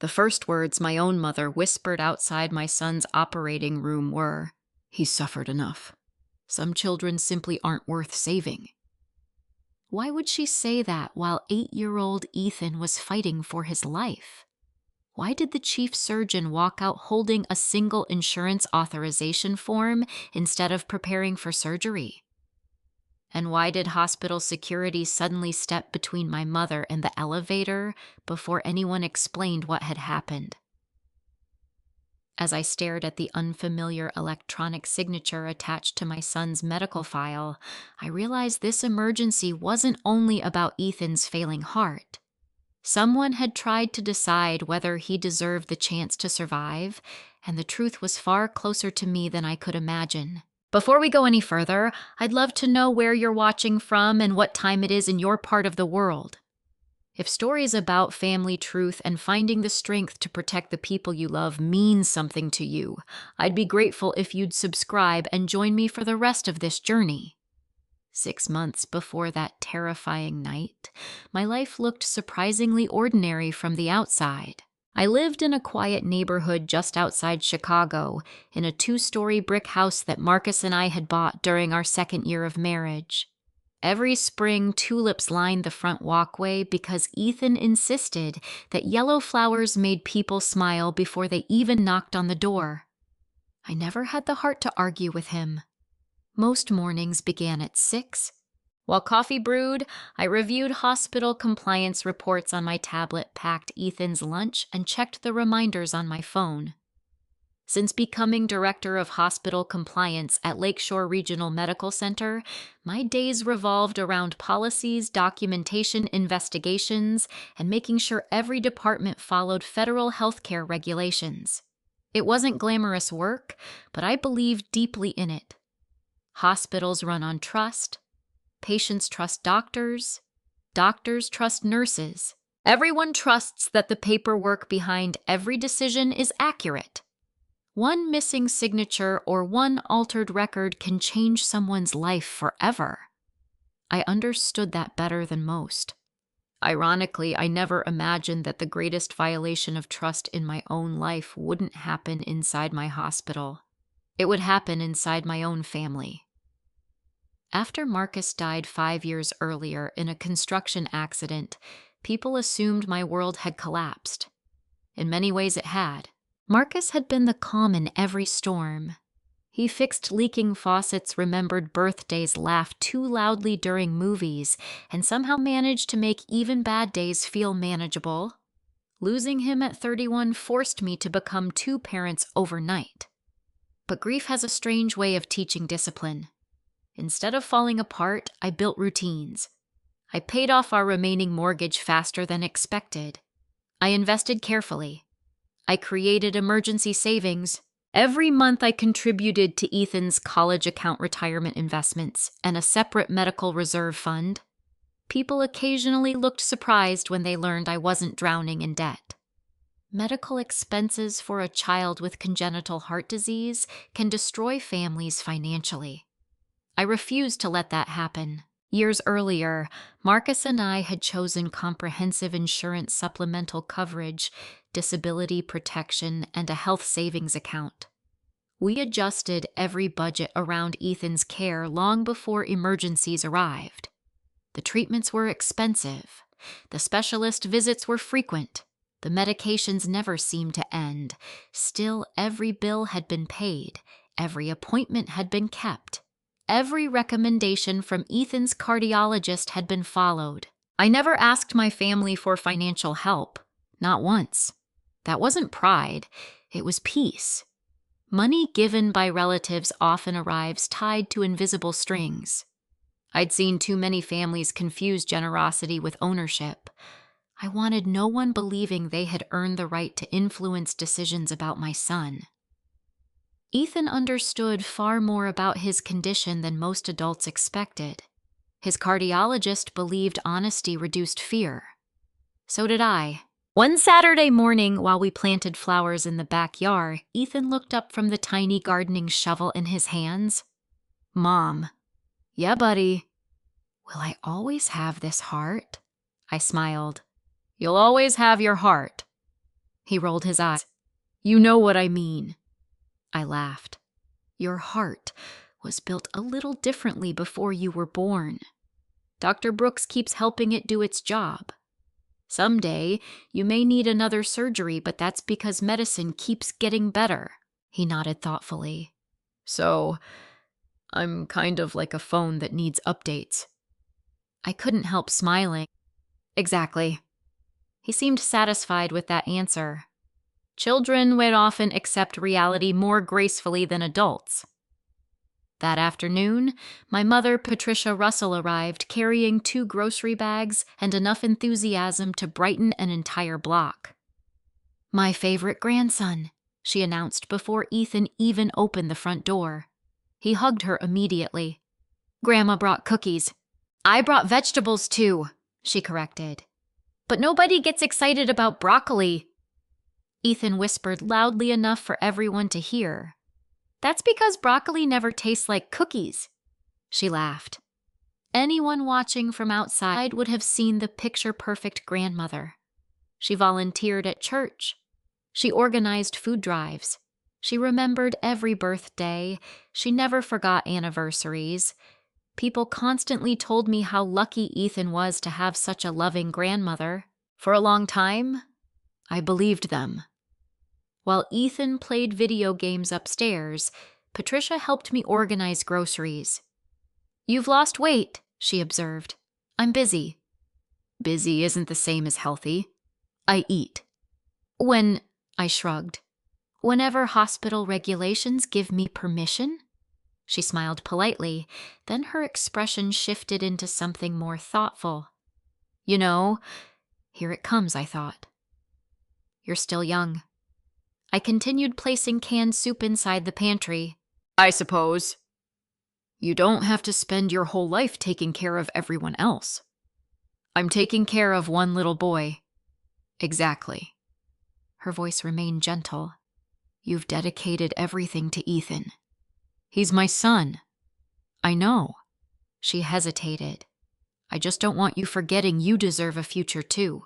The first words my own mother whispered outside my son's operating room were, "He's suffered enough. Some children simply aren't worth saving." Why would she say that while 8-year-old Ethan was fighting for his life? Why did the chief surgeon walk out holding a single insurance authorization form instead of preparing for surgery? And why did hospital security suddenly step between my mother and the elevator before anyone explained what had happened? As I stared at the unfamiliar electronic signature attached to my son's medical file, I realized this emergency wasn't only about Ethan's failing heart. Someone had tried to decide whether he deserved the chance to survive, and the truth was far closer to me than I could imagine. Before we go any further, I'd love to know where you're watching from and what time it is in your part of the world. If stories about family truth and finding the strength to protect the people you love mean something to you, I'd be grateful if you'd subscribe and join me for the rest of this journey. 6 months before that terrifying night, my life looked surprisingly ordinary from the outside. I lived in a quiet neighborhood just outside Chicago, in a 2-story brick house that Marcus and I had bought during our 2nd year of marriage. Every spring, tulips lined the front walkway because Ethan insisted that yellow flowers made people smile before they even knocked on the door. I never had the heart to argue with him. Most mornings began at 6. While coffee brewed, I reviewed hospital compliance reports on my tablet, packed Ethan's lunch, and checked the reminders on my phone. Since becoming director of hospital compliance at Lakeshore Regional Medical Center, my days revolved around policies, documentation, investigations, and making sure every department followed federal healthcare regulations. It wasn't glamorous work, but I believed deeply in it. Hospitals run on trust. Patients trust doctors. Doctors trust nurses. Everyone trusts that the paperwork behind every decision is accurate. One missing signature or one altered record can change someone's life forever. I understood that better than most. Ironically, I never imagined that the greatest violation of trust in my own life wouldn't happen inside my hospital. It would happen inside my own family. After Marcus died 5 years earlier in a construction accident, people assumed my world had collapsed. In many ways it had. Marcus had been the calm in every storm. He fixed leaking faucets, remembered birthdays, laughed too loudly during movies, and somehow managed to make even bad days feel manageable. Losing him at 31 forced me to become 2 parents overnight. But grief has a strange way of teaching discipline. Instead of falling apart, I built routines. I paid off our remaining mortgage faster than expected. I invested carefully. I created emergency savings. Every month I contributed to Ethan's college account retirement investments and a separate medical reserve fund. People occasionally looked surprised when they learned I wasn't drowning in debt. Medical expenses for a child with congenital heart disease can destroy families financially. I refused to let that happen. Years earlier, Marcus and I had chosen comprehensive insurance supplemental coverage, disability protection, and a health savings account. We adjusted every budget around Ethan's care long before emergencies arrived. The treatments were expensive. The specialist visits were frequent. The medications never seemed to end. Still, every bill had been paid. Every appointment had been kept. Every recommendation from Ethan's cardiologist had been followed. I never asked my family for financial help. Not once. That wasn't pride. It was peace. Money given by relatives often arrives tied to invisible strings. I'd seen too many families confuse generosity with ownership. I wanted no one believing they had earned the right to influence decisions about my son. Ethan understood far more about his condition than most adults expected. His cardiologist believed honesty reduced fear. So did I. One Saturday morning, while we planted flowers in the backyard, Ethan looked up from the tiny gardening shovel in his hands. "Mom." "Yeah, buddy." "Will I always have this heart?" I smiled. "You'll always have your heart." He rolled his eyes. You know what I mean. I laughed. Your heart was built a little differently before you were born. Dr. Brooks keeps helping it do its job. Someday, you may need another surgery, but that's because medicine keeps getting better. He nodded thoughtfully. So, I'm kind of like a phone that needs updates. I couldn't help smiling. Exactly. He seemed satisfied with that answer. Children would often accept reality more gracefully than adults. That afternoon, my mother, Patricia Russell, arrived carrying 2 grocery bags and enough enthusiasm to brighten an entire block. My favorite grandson, she announced before Ethan even opened the front door. He hugged her immediately. Grandma brought cookies. I brought vegetables too, she corrected. But nobody gets excited about broccoli. Ethan whispered loudly enough for everyone to hear. That's because broccoli never tastes like cookies. She laughed. Anyone watching from outside would have seen the picture-perfect grandmother. She volunteered at church. She organized food drives. She remembered every birthday. She never forgot anniversaries. People constantly told me how lucky Ethan was to have such a loving grandmother. For a long time, I believed them. While Ethan played video games upstairs, Patricia helped me organize groceries. You've lost weight, she observed. I'm busy. Busy isn't the same as healthy. I eat. I shrugged. Whenever hospital regulations give me permission? She smiled politely, then her expression shifted into something more thoughtful. You know, here it comes, I thought. You're still young. I continued placing canned soup inside the pantry. I suppose. You don't have to spend your whole life taking care of everyone else. I'm taking care of one little boy. Exactly. Her voice remained gentle. You've dedicated everything to Ethan. He's my son. I know. She hesitated. I just don't want you forgetting you deserve a future too.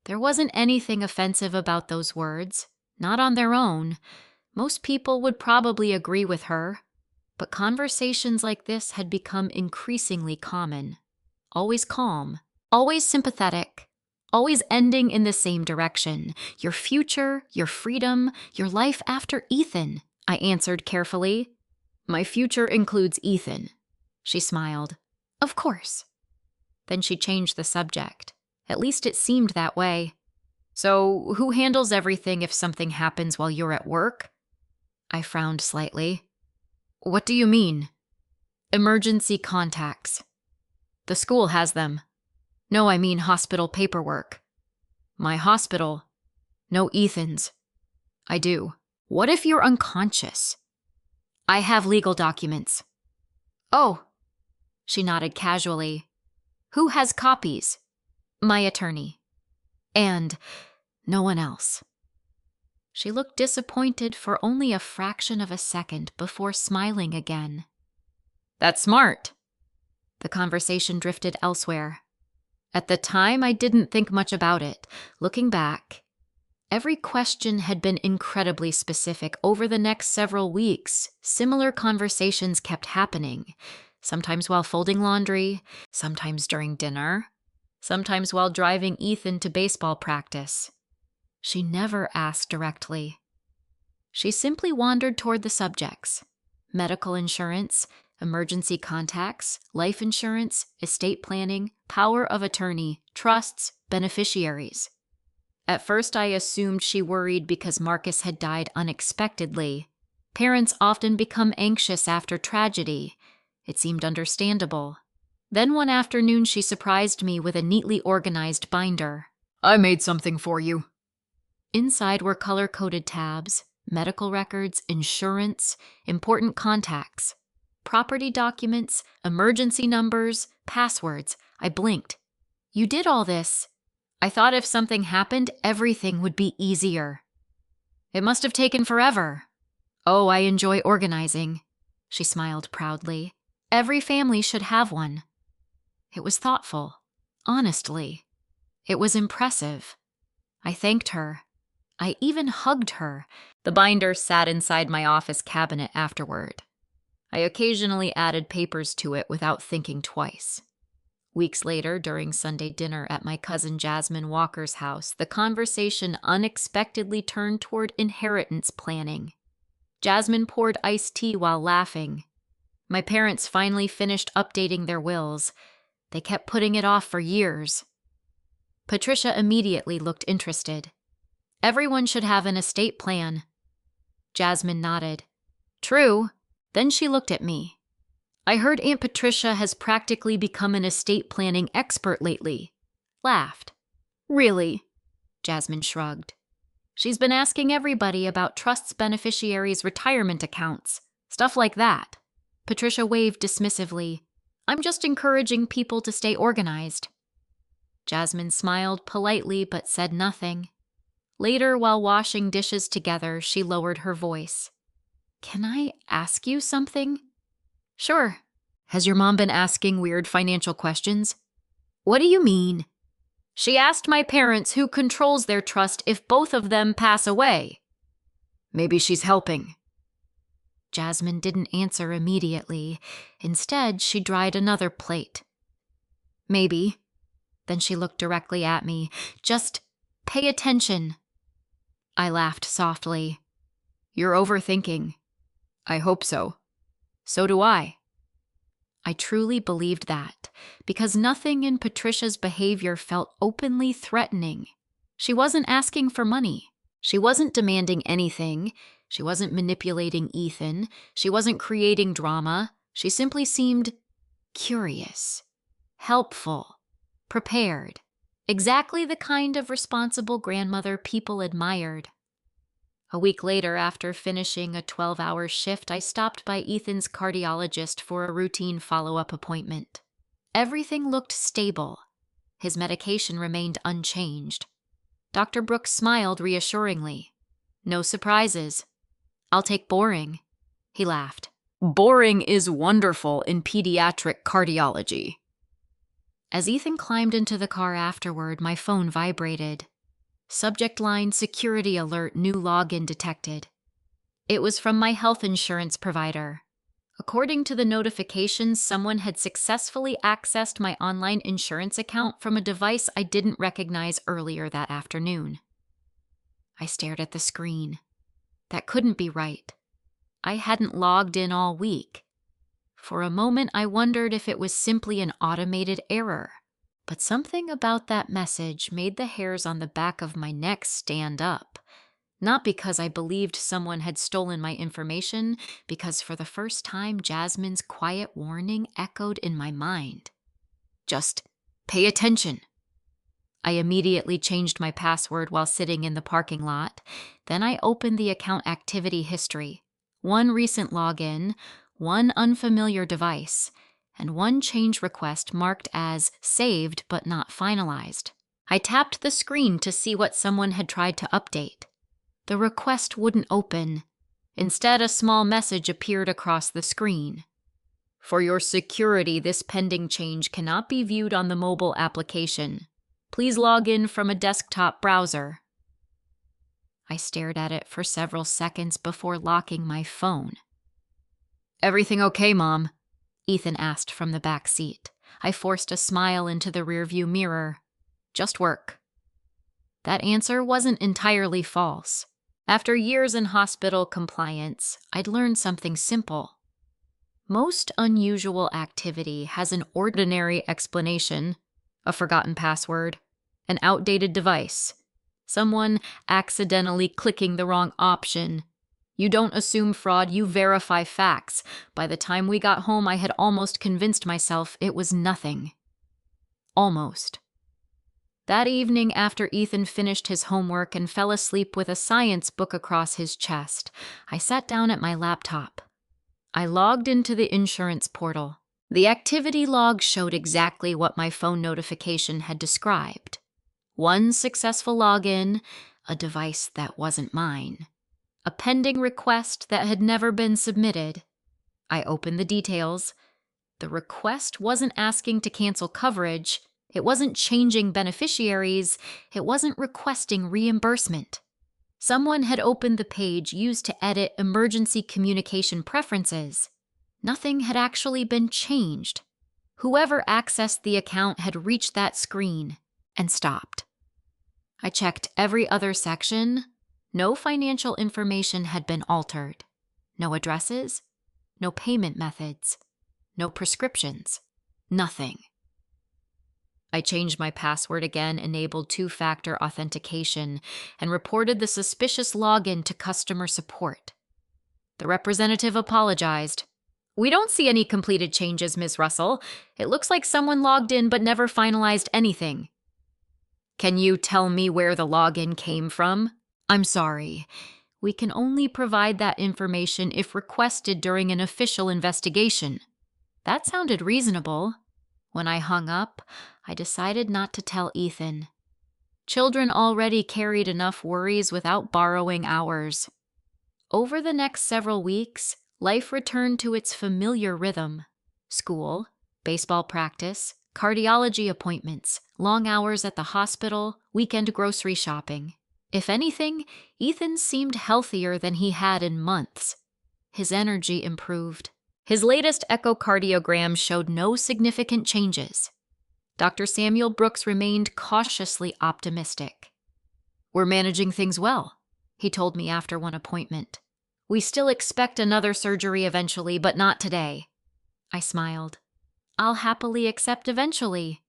There wasn't anything offensive about those words. Not on their own. Most people would probably agree with her. But conversations like this had become increasingly common. Always calm. Always sympathetic. Always ending in the same direction. Your future, your freedom, your life after Ethan, I answered carefully. My future includes Ethan. She smiled. Of course. Then she changed the subject. At least it seemed that way. So, who handles everything if something happens while you're at work? I frowned slightly. What do you mean? Emergency contacts. The school has them. No, I mean hospital paperwork. My hospital? No, Ethan's. I do. What if you're unconscious? I have legal documents. Oh. She nodded casually. Who has copies? My attorney. And no one else. She looked disappointed for only a fraction of a second before smiling again. That's smart. The conversation drifted elsewhere. At the time, I didn't think much about it. Looking back, every question had been incredibly specific. Over the next several weeks, similar conversations kept happening. Sometimes while folding laundry, sometimes during dinner, sometimes while driving Ethan to baseball practice. She never asked directly. She simply wandered toward the subjects: medical insurance, emergency contacts, life insurance, estate planning, power of attorney, trusts, beneficiaries. At first, I assumed she worried because Marcus had died unexpectedly. Parents often become anxious after tragedy. It seemed understandable. Then one afternoon, she surprised me with a neatly organized binder. I made something for you. Inside were color-coded tabs, medical records, insurance, important contacts, property documents, emergency numbers, passwords. I blinked. You did all this. I thought if something happened, everything would be easier. It must have taken forever. Oh, I enjoy organizing. She smiled proudly. Every family should have one. It was thoughtful. Honestly. It was impressive. I thanked her. I even hugged her. The binder sat inside my office cabinet afterward. I occasionally added papers to it without thinking twice. Weeks later, during Sunday dinner at my cousin Jasmine Walker's house, the conversation unexpectedly turned toward inheritance planning. Jasmine poured iced tea while laughing. My parents finally finished updating their wills. They kept putting it off for years. Patricia immediately looked interested. Everyone should have an estate plan. Jasmine nodded. True. Then she looked at me. I heard Aunt Patricia has practically become an estate planning expert lately. Laughed. Really? Jasmine shrugged. She's been asking everybody about trusts, beneficiaries, retirement accounts, stuff like that. Patricia waved dismissively. I'm just encouraging people to stay organized. Jasmine smiled politely but said nothing. Later, while washing dishes together, she lowered her voice. Can I ask you something? Sure. Has your mom been asking weird financial questions? What do you mean? She asked my parents who controls their trust if both of them pass away. Maybe she's helping. Jasmine didn't answer immediately. Instead, she dried another plate. Maybe. Then she looked directly at me. Just pay attention. I laughed softly. You're overthinking. I hope so. So do I. I truly believed that, because nothing in Patricia's behavior felt openly threatening. She wasn't asking for money. She wasn't demanding anything. She wasn't manipulating Ethan. She wasn't creating drama. She simply seemed curious, helpful, prepared. Exactly the kind of responsible grandmother people admired. A week later, after finishing a 12-hour shift, I stopped by Ethan's cardiologist for a routine follow-up appointment. Everything looked stable. His medication remained unchanged. Dr. Brooks smiled reassuringly. No surprises. I'll take boring. He laughed. Boring is wonderful in pediatric cardiology. As Ethan climbed into the car afterward, my phone vibrated. Subject line, security alert, new login detected. It was from my health insurance provider. According to the notifications, someone had successfully accessed my online insurance account from a device I didn't recognize earlier that afternoon. I stared at the screen. That couldn't be right. I hadn't logged in all week. For a moment, I wondered if it was simply an automated error. But something about that message made the hairs on the back of my neck stand up. Not because I believed someone had stolen my information, because for the first time, Jasmine's quiet warning echoed in my mind. Just pay attention. I immediately changed my password while sitting in the parking lot. Then I opened the account activity history. One recent login, one unfamiliar device, and one change request marked as saved but not finalized. I tapped the screen to see what someone had tried to update. The request wouldn't open. Instead, a small message appeared across the screen. For your security, this pending change cannot be viewed on the mobile application. Please log in from a desktop browser. I stared at it for several seconds before locking my phone. Everything okay, Mom? Ethan asked from the back seat. I forced a smile into the rearview mirror. Just work. That answer wasn't entirely false. After years in hospital compliance, I'd learned something simple. Most unusual activity has an ordinary explanation: a forgotten password, an outdated device, someone accidentally clicking the wrong option. You don't assume fraud, you verify facts. By the time we got home, I had almost convinced myself it was nothing. Almost. That evening, after Ethan finished his homework and fell asleep with a science book across his chest, I sat down at my laptop. I logged into the insurance portal. The activity log showed exactly what my phone notification had described. One successful login, a device that wasn't mine. A pending request that had never been submitted. I opened the details. The request wasn't asking to cancel coverage. It wasn't changing beneficiaries. It wasn't requesting reimbursement. Someone had opened the page used to edit emergency communication preferences. Nothing had actually been changed. Whoever accessed the account had reached that screen and stopped. I checked every other section. No financial information had been altered. No addresses, no payment methods, no prescriptions, nothing. I changed my password again, enabled two-factor authentication, and reported the suspicious login to customer support. The representative apologized. "We don't see any completed changes, Ms. Russell. It looks like someone logged in but never finalized anything." "Can you tell me where the login came from?" "I'm sorry. We can only provide that information if requested during an official investigation." That sounded reasonable. When I hung up, I decided not to tell Ethan. Children already carried enough worries without borrowing ours. Over the next several weeks, life returned to its familiar rhythm. School, baseball practice, cardiology appointments, long hours at the hospital, weekend grocery shopping. If anything, Ethan seemed healthier than he had in months. His energy improved. His latest echocardiogram showed no significant changes. Dr. Samuel Brooks remained cautiously optimistic. "We're managing things well," he told me after one appointment. "We still expect another surgery eventually, but not today." I smiled. "I'll happily accept eventually."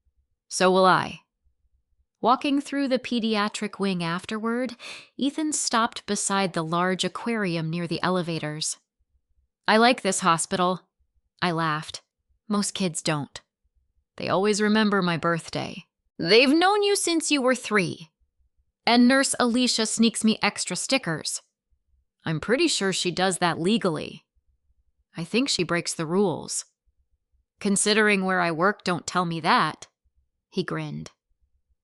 "So will I." Walking through the pediatric wing afterward, Ethan stopped beside the large aquarium near the elevators. "I like this hospital." I laughed. Most kids don't. They always remember my birthday. "They've known you since you were 3. And Nurse Alicia sneaks me extra stickers." "I'm pretty sure she does that legally." "I think she breaks the rules." "Considering where I work, don't tell me that." He grinned.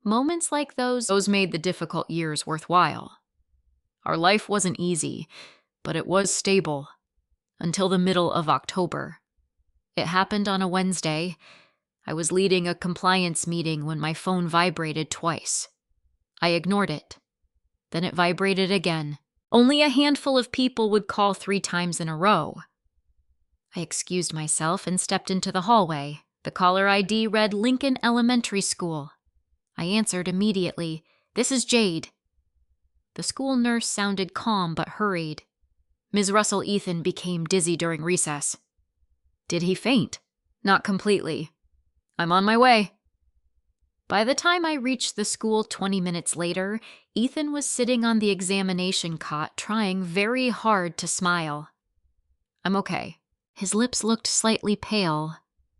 Moments like those made the difficult years worthwhile. Our life wasn't easy, but it was stable. Until the middle of October. It happened on a Wednesday. I was leading a compliance meeting when my phone vibrated twice. I ignored it. Then it vibrated again. Only a handful of people would call 3 times in a row. I excused myself and stepped into the hallway. The caller ID read Lincoln Elementary School. I answered immediately. "This is Jade." The school nurse sounded calm but hurried. "Ms. Russell, Ethan became dizzy during recess." "Did he faint?" "Not completely. I'm on my way." By the time I reached the school 20 minutes later, Ethan was sitting on the examination cot trying very hard to smile. "I'm okay." His lips looked slightly pale.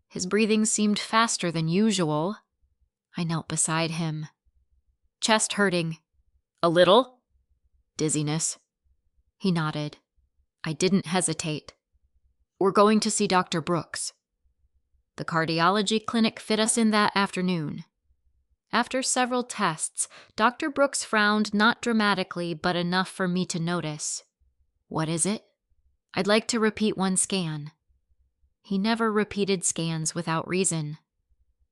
His breathing seemed faster than usual. I knelt beside him. "Chest hurting." "A little?" "Dizziness." He nodded. I didn't hesitate. "We're going to see Dr. Brooks." The cardiology clinic fit us in that afternoon. After several tests, Dr. Brooks frowned not dramatically, but enough for me to notice. "What is it?" "I'd like to repeat one scan." He never repeated scans without reason.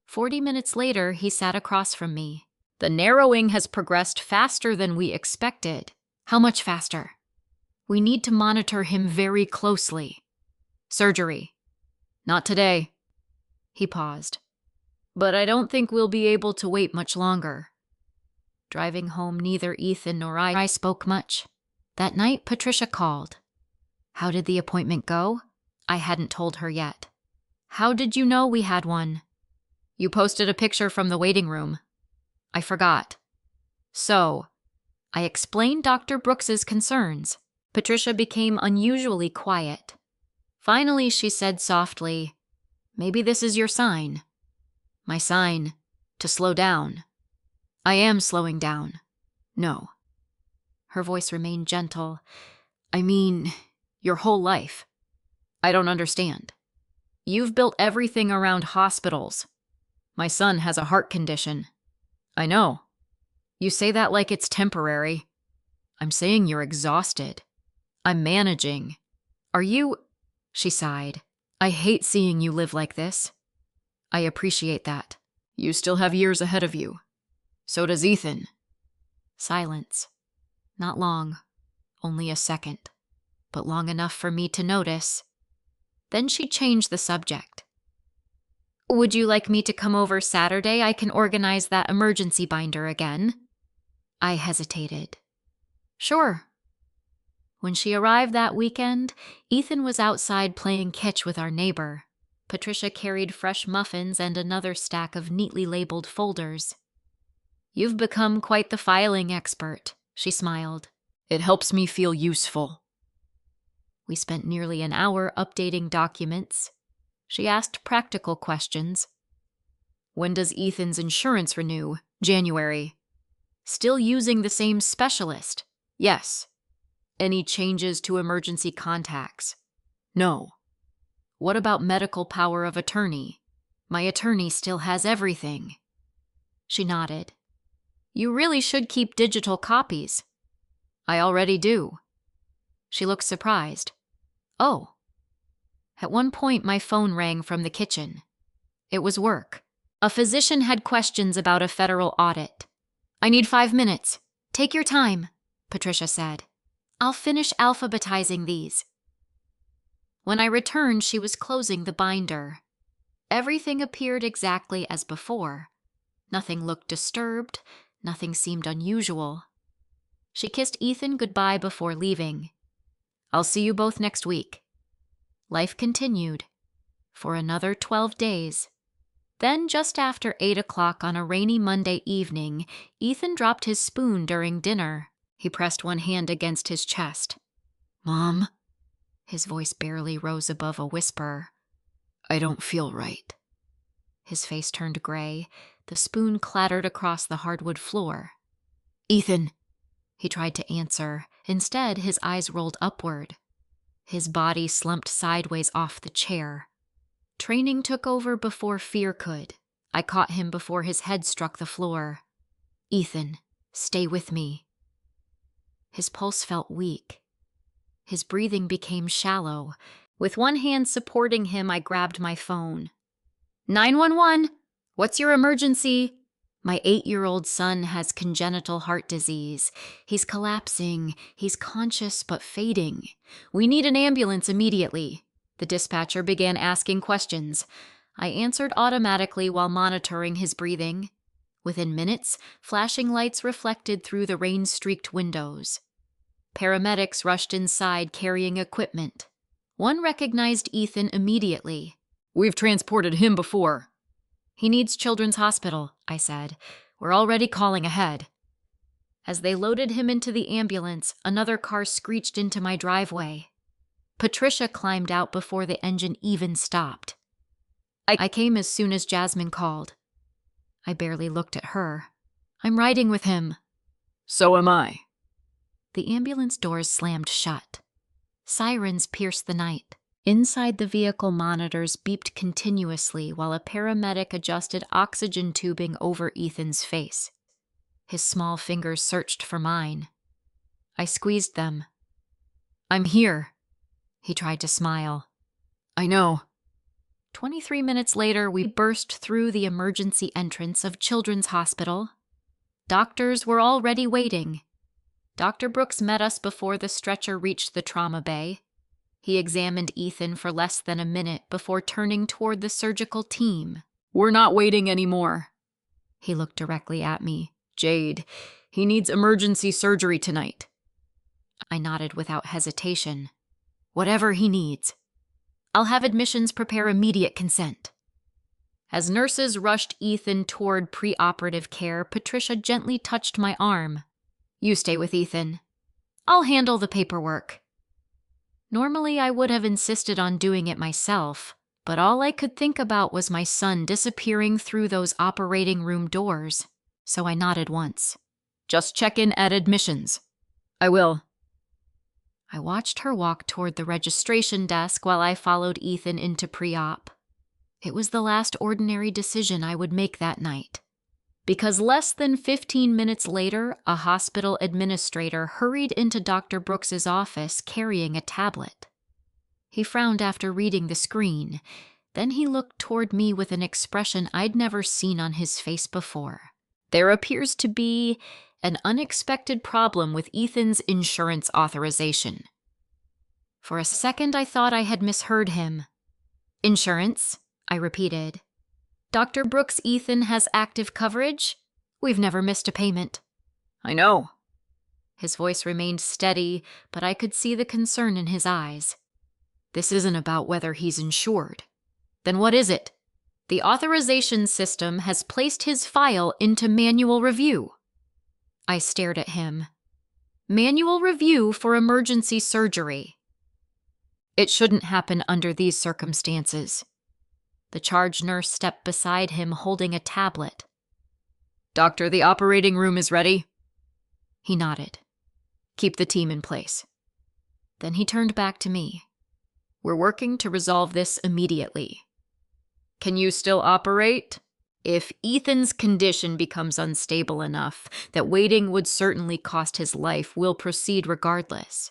40 minutes later, he sat across from me. "The narrowing has progressed faster than we expected." "How much faster?" "We need to monitor him very closely." "Surgery." "Not today." He paused. "But I don't think we'll be able to wait much longer." Driving home, neither Ethan nor I spoke much. That night, Patricia called. How did the appointment go? I hadn't told her yet. "How did you know we had one?" "You posted a picture from the waiting room." "I forgot." "So," I explained Dr. Brooks's concerns. Patricia became unusually quiet. Finally, she said softly, "Maybe this is your sign." "My sign? To slow down." "I am slowing down." "No." Her voice remained gentle. "I mean, your whole life." "I don't understand." "You've built everything around hospitals. My son has a heart condition." "I know." "You say that like it's temporary." "I'm saying you're exhausted." "I'm managing." "Are you—" She sighed. "I hate seeing you live like this." "I appreciate that. You still have years ahead of you. So does Ethan." Silence. Not long, only a second, but long enough for me to notice. Then she changed the subject. Would you like me to come over Saturday? I can organize that emergency binder again. I hesitated. Sure. When she arrived that weekend, Ethan was outside playing catch with our neighbor. Patricia carried fresh muffins and another stack of neatly labeled folders. You've become quite the filing expert, she smiled. It helps me feel useful. We spent nearly an hour updating documents. She asked practical questions. When does Ethan's insurance renew? January. Still using the same specialist? Yes. Any changes to emergency contacts? No. What about medical power of attorney? My attorney still has everything. She nodded. You really should keep digital copies. I already do. She looked surprised. Oh. At one point, my phone rang from the kitchen. It was work. A physician had questions about a federal audit. I need 5 minutes. Take your time, Patricia said. I'll finish alphabetizing these. When I returned, she was closing the binder. Everything appeared exactly as before. Nothing looked disturbed. Nothing seemed unusual. She kissed Ethan goodbye before leaving. I'll see you both next week. Life continued for another 12 days. Then, just after 8 o'clock on a rainy Monday evening, Ethan dropped his spoon during dinner. He pressed one hand against his chest. Mom? His voice barely rose above a whisper. I don't feel right. His face turned gray. The spoon clattered across the hardwood floor. Ethan! He tried to answer. Instead, his eyes rolled upward. His body slumped sideways off the chair. Training took over before fear could. I caught him before his head struck the floor. Ethan, stay with me. His pulse felt weak. His breathing became shallow. With one hand supporting him, I grabbed my phone. 911! What's your emergency? My 8-year-old son has congenital heart disease. He's collapsing. He's conscious but fading. We need an ambulance immediately. The dispatcher began asking questions. I answered automatically while monitoring his breathing. Within minutes, flashing lights reflected through the rain-streaked windows. Paramedics rushed inside carrying equipment. One recognized Ethan immediately. We've transported him before. He needs Children's Hospital, I said. We're already calling ahead. As they loaded him into the ambulance, another car screeched into my driveway. Patricia climbed out before the engine even stopped. I came as soon as Jasmine called. I barely looked at her. I'm riding with him. So am I. The ambulance doors slammed shut. Sirens pierced the night. Inside the vehicle, monitors beeped continuously while a paramedic adjusted oxygen tubing over Ethan's face. His small fingers searched for mine. I squeezed them. I'm here. He tried to smile. I know. 23 minutes later, we burst through the emergency entrance of Children's Hospital. Doctors were already waiting. Dr. Brooks met us before the stretcher reached the trauma bay. He examined Ethan for less than a minute before turning toward the surgical team. We're not waiting anymore. He looked directly at me. Jade, he needs emergency surgery tonight. I nodded without hesitation. Whatever he needs. I'll have admissions prepare immediate consent. As nurses rushed Ethan toward preoperative care, Patricia gently touched my arm. You stay with Ethan. I'll handle the paperwork. Normally, I would have insisted on doing it myself, but all I could think about was my son disappearing through those operating room doors, so I nodded once. Just check in at admissions. I will. I watched her walk toward the registration desk while I followed Ethan into pre-op. It was the last ordinary decision I would make that night. Because less than 15 minutes later, a hospital administrator hurried into Dr. Brooks's office carrying a tablet. He frowned after reading the screen. Then he looked toward me with an expression I'd never seen on his face before. There appears to be an unexpected problem with Ethan's insurance authorization. For a second, I thought I had misheard him. Insurance, I repeated. Dr. Brooks' Ethan has active coverage? We've never missed a payment. I know. His voice remained steady, but I could see the concern in his eyes. This isn't about whether he's insured. Then what is it? The authorization system has placed his file into manual review. I stared at him. Manual review for emergency surgery. It shouldn't happen under these circumstances. The charge nurse stepped beside him holding a tablet. Doctor, the operating room is ready. He nodded. Keep the team in place. Then he turned back to me. We're working to resolve this immediately. Can you still operate? If Ethan's condition becomes unstable enough that waiting would certainly cost his life, we'll proceed regardless.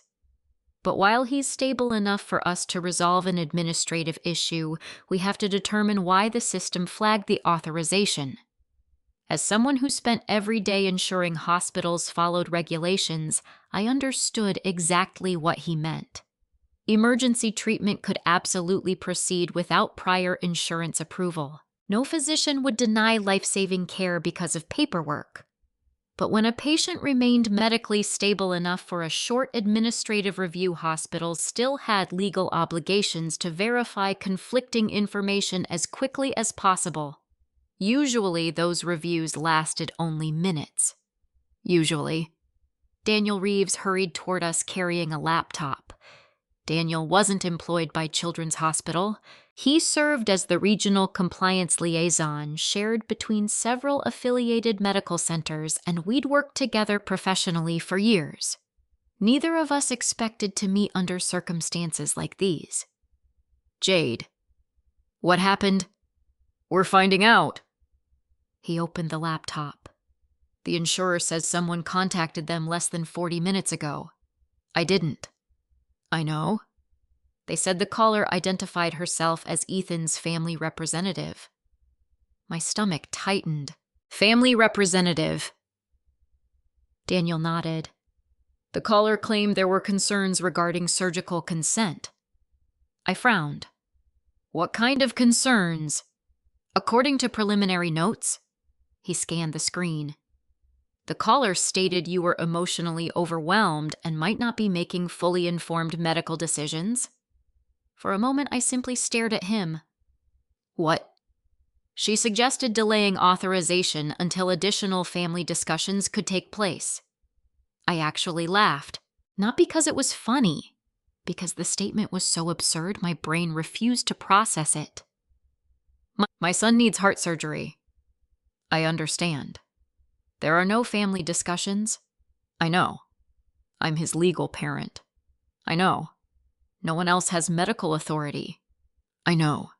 But while he's stable enough for us to resolve an administrative issue, we have to determine why the system flagged the authorization. As someone who spent every day ensuring hospitals followed regulations, I understood exactly what he meant. Emergency treatment could absolutely proceed without prior insurance approval. No physician would deny life-saving care because of paperwork. But when a patient remained medically stable enough for a short administrative review, hospitals still had legal obligations to verify conflicting information as quickly as possible. Usually, those reviews lasted only minutes. Usually. Daniel Reeves hurried toward us carrying a laptop. Daniel wasn't employed by Children's Hospital. He served as the regional compliance liaison shared between several affiliated medical centers, and we'd worked together professionally for years. Neither of us expected to meet under circumstances like these. Jade. What happened? We're finding out. He opened the laptop. The insurer says someone contacted them less than 40 minutes ago. I didn't. I know. They said the caller identified herself as Ethan's family representative. My stomach tightened. Family representative. Daniel nodded. The caller claimed there were concerns regarding surgical consent. I frowned. What kind of concerns? According to preliminary notes, he scanned the screen. The caller stated you were emotionally overwhelmed and might not be making fully informed medical decisions. For a moment, I simply stared at him. What? She suggested delaying authorization until additional family discussions could take place. I actually laughed, not because it was funny, because the statement was so absurd my brain refused to process it. My son needs heart surgery. I understand. There are no family discussions. I know. I'm his legal parent. I know. No one else has medical authority. I know.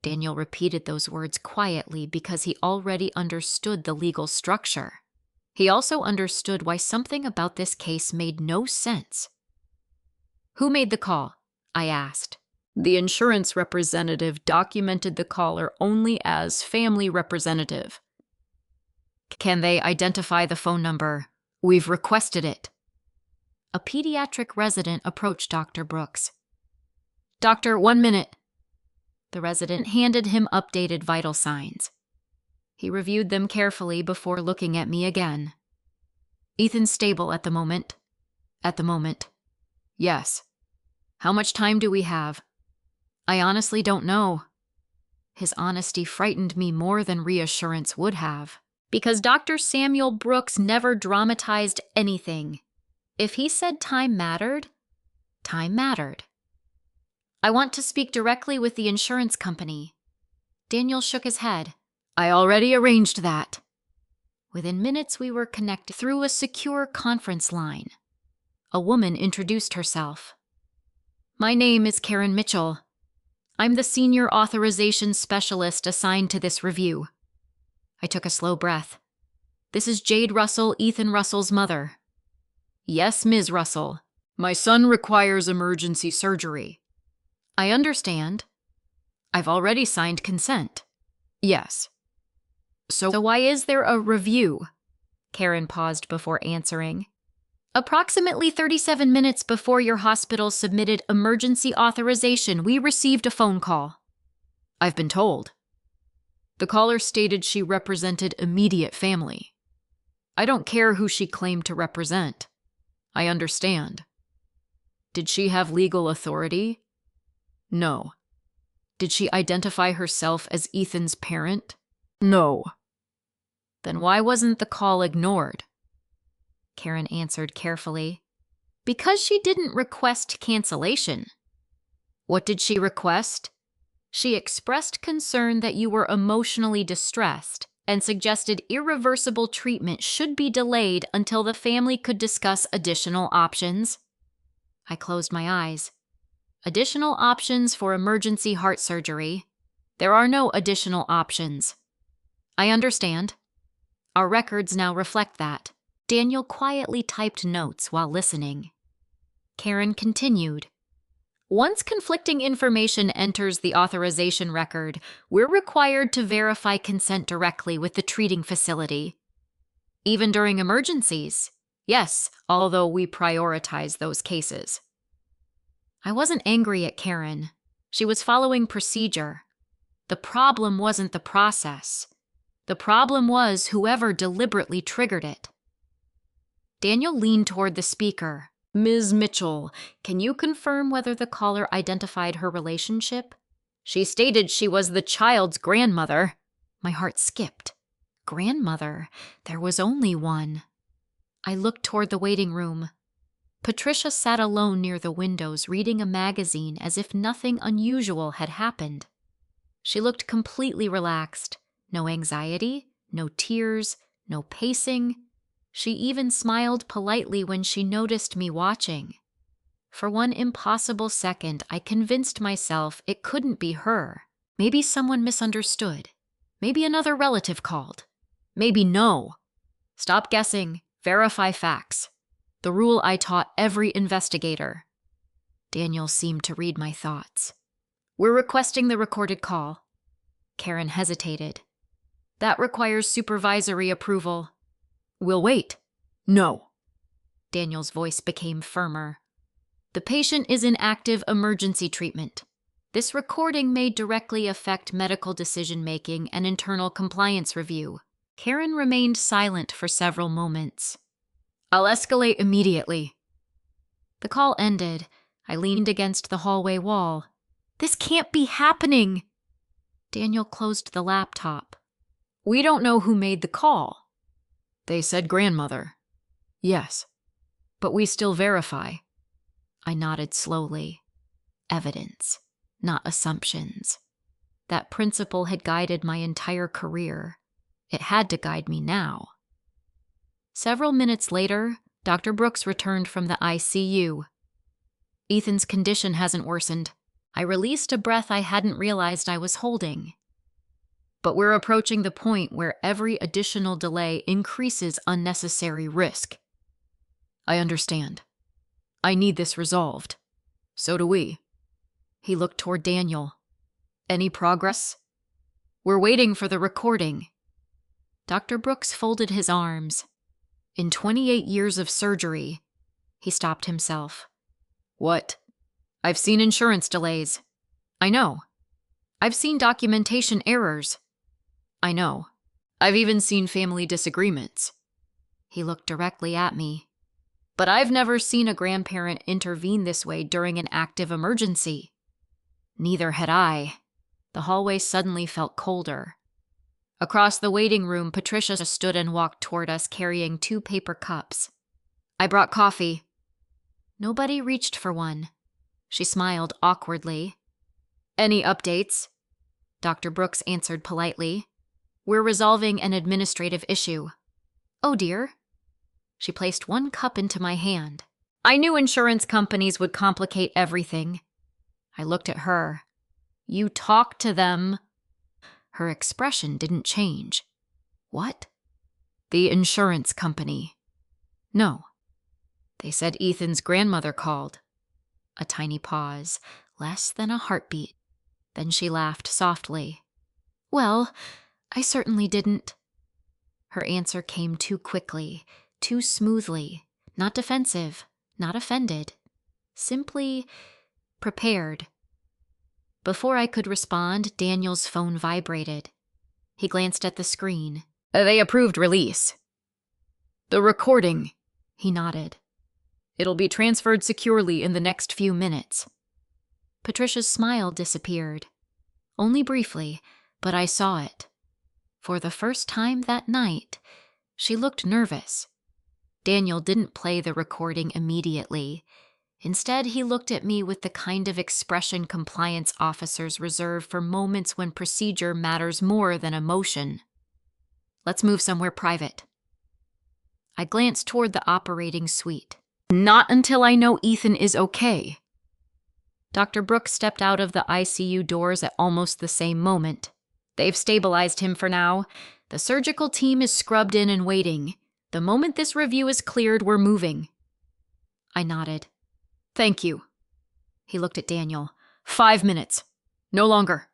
Daniel repeated those words quietly because he already understood the legal structure. He also understood why something about this case made no sense. Who made the call? I asked. The insurance representative documented the caller only as family representative. Can they identify the phone number? We've requested it. A pediatric resident approached Dr. Brooks. Doctor, 1 minute. The resident handed him updated vital signs. He reviewed them carefully before looking at me again. Ethan's stable at the moment. At the moment. Yes. How much time do we have? I honestly don't know. His honesty frightened me more than reassurance would have. Because Dr. Samuel Brooks never dramatized anything. If he said time mattered, time mattered. I want to speak directly with the insurance company. Daniel shook his head. I already arranged that. Within minutes, we were connected through a secure conference line. A woman introduced herself. My name is Karen Mitchell. I'm the senior authorization specialist assigned to this review. I took a slow breath. This is Jade Russell, Ethan Russell's mother. Yes, Ms. Russell. My son requires emergency surgery. I understand. I've already signed consent. Yes. So why is there a review? Karen paused before answering. Approximately 37 minutes before your hospital submitted emergency authorization, we received a phone call. I've been told. The caller stated she represented immediate family. I don't care who she claimed to represent. I understand. Did she have legal authority? No. Did she identify herself as Ethan's parent? No. Then why wasn't the call ignored? Karen answered carefully. Because she didn't request cancellation. What did she request? She expressed concern that you were emotionally distressed and suggested irreversible treatment should be delayed until the family could discuss additional options. I closed my eyes. Additional options for emergency heart surgery. There are no additional options. I understand. Our records now reflect that. Daniel quietly typed notes while listening. Karen continued. Once conflicting information enters the authorization record, we're required to verify consent directly with the treating facility. Even during emergencies? Yes, although we prioritize those cases. I wasn't angry at Karen. She was following procedure. The problem wasn't the process. The problem was whoever deliberately triggered it. Daniel leaned toward the speaker. Ms. Mitchell, can you confirm whether the caller identified her relationship? She stated she was the child's grandmother. My heart skipped. Grandmother? There was only one. I looked toward the waiting room. Patricia sat alone near the windows reading a magazine as if nothing unusual had happened. She looked completely relaxed. No anxiety, no tears, no pacing. She even smiled politely when she noticed me watching. For one impossible second, I convinced myself it couldn't be her. Maybe someone misunderstood. Maybe another relative called. Maybe no. Stop guessing. Verify facts. The rule I taught every investigator. Daniel seemed to read my thoughts. We're requesting the recorded call. Karen hesitated. That requires supervisory approval. We'll wait. No. Daniel's voice became firmer. The patient is in active emergency treatment. This recording may directly affect medical decision-making and internal compliance review. Karen remained silent for several moments. I'll escalate immediately. The call ended. I leaned against the hallway wall. This can't be happening. Daniel closed the laptop. We don't know who made the call. They said grandmother. Yes, but we still verify. I nodded slowly. Evidence, not assumptions. That principle had guided my entire career. It had to guide me now. Several minutes later, Dr. Brooks returned from the ICU. Ethan's condition hasn't worsened. I released a breath I hadn't realized I was holding. But we're approaching the point where every additional delay increases unnecessary risk. I understand. I need this resolved. So do we. He looked toward Daniel. Any progress? We're waiting for the recording. Dr. Brooks folded his arms. In 28 years of surgery, he stopped himself. What? I've seen insurance delays. I know. I've seen documentation errors. I know. I've even seen family disagreements. He looked directly at me. But I've never seen a grandparent intervene this way during an active emergency. Neither had I. The hallway suddenly felt colder. Across the waiting room, Patricia stood and walked toward us carrying 2 paper cups. I brought coffee. Nobody reached for one. She smiled awkwardly. Any updates? Dr. Brooks answered politely. We're resolving an administrative issue. Oh dear. She placed 1 cup into my hand. I knew insurance companies would complicate everything. I looked at her. You talked to them. Her expression didn't change. What? The insurance company. No. They said Ethan's grandmother called. A tiny pause, less than a heartbeat. Then she laughed softly. Well, I certainly didn't. Her answer came too quickly, too smoothly, not defensive, not offended, simply prepared. Before I could respond, Daniel's phone vibrated. He glanced at the screen. They approved release. The recording. He nodded. It'll be transferred securely in the next few minutes. Patricia's smile disappeared. Only briefly, but I saw it. For the first time that night, she looked nervous. Daniel didn't play the recording immediately. Instead, he looked at me with the kind of expression compliance officers reserve for moments when procedure matters more than emotion. Let's move somewhere private. I glanced toward the operating suite. Not until I know Ethan is okay. Dr. Brooks stepped out of the ICU doors at almost the same moment. They've stabilized him for now. The surgical team is scrubbed in and waiting. The moment this review is cleared, we're moving. I nodded. Thank you. He looked at Daniel. 5 minutes. No longer.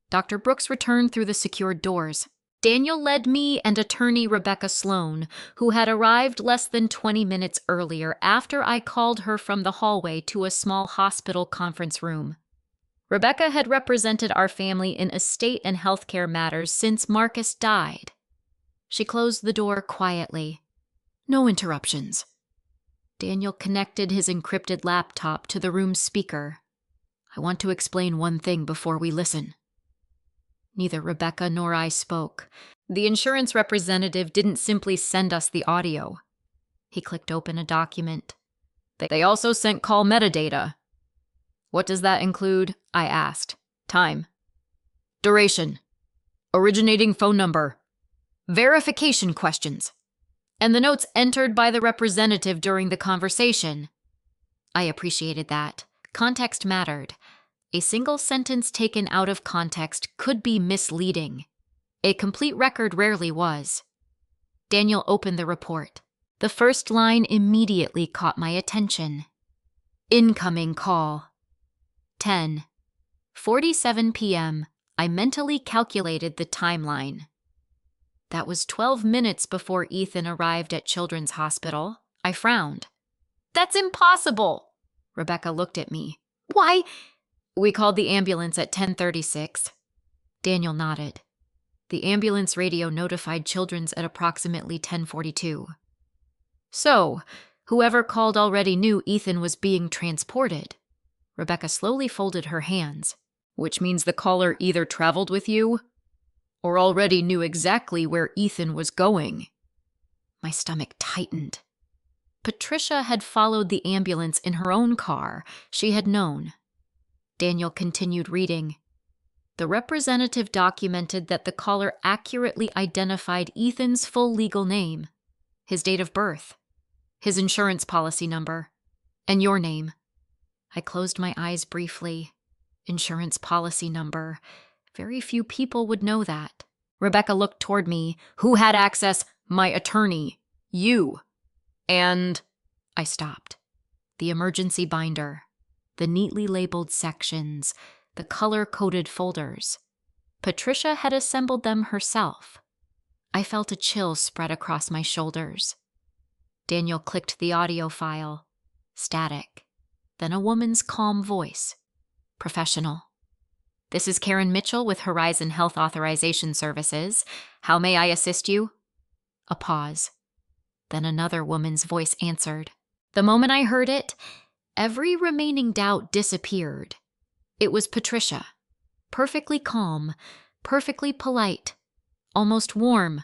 Dr. Brooks returned through the secured doors. Daniel led me and attorney Rebecca Sloan, who had arrived less than 20 minutes earlier after I called her from the hallway to a small hospital conference room. Rebecca had represented our family in estate and healthcare matters since Marcus died. She closed the door quietly. No interruptions. Daniel connected his encrypted laptop to the room's speaker. I want to explain one thing before we listen. Neither Rebecca nor I spoke. The insurance representative didn't simply send us the audio. He clicked open a document. They also sent call metadata. What does that include? I asked. Time. Duration. Originating phone number. Verification questions. And the notes entered by the representative during the conversation. I appreciated that. Context mattered. A single sentence taken out of context could be misleading. A complete record rarely was. Daniel opened the report. The first line immediately caught my attention. Incoming call. 10:47 p.m. I mentally calculated the timeline. That was 12 minutes before Ethan arrived at Children's Hospital. I frowned. That's impossible! Rebecca looked at me. Why? We called the ambulance at 10:36. Daniel nodded. The ambulance radio notified Children's at approximately 10:42. So, whoever called already knew Ethan was being transported. Rebecca slowly folded her hands, which means the caller either traveled with you or already knew exactly where Ethan was going. My stomach tightened. Patricia had followed the ambulance in her own car. She had known. Daniel continued reading. The representative documented that the caller accurately identified Ethan's full legal name, his date of birth, his insurance policy number, and your name. I closed my eyes briefly. Insurance policy number. Very few people would know that. Rebecca looked toward me. Who had access? My attorney. You. And I stopped. The emergency binder. The neatly labeled sections, the color-coded folders. Patricia had assembled them herself. I felt a chill spread across my shoulders. Daniel clicked the audio file. Static. Then a woman's calm voice. Professional. This is Karen Mitchell with Horizon Health Authorization Services. How may I assist you? A pause. Then another woman's voice answered. The moment I heard it, every remaining doubt disappeared. It was Patricia. Perfectly calm, perfectly polite, almost warm.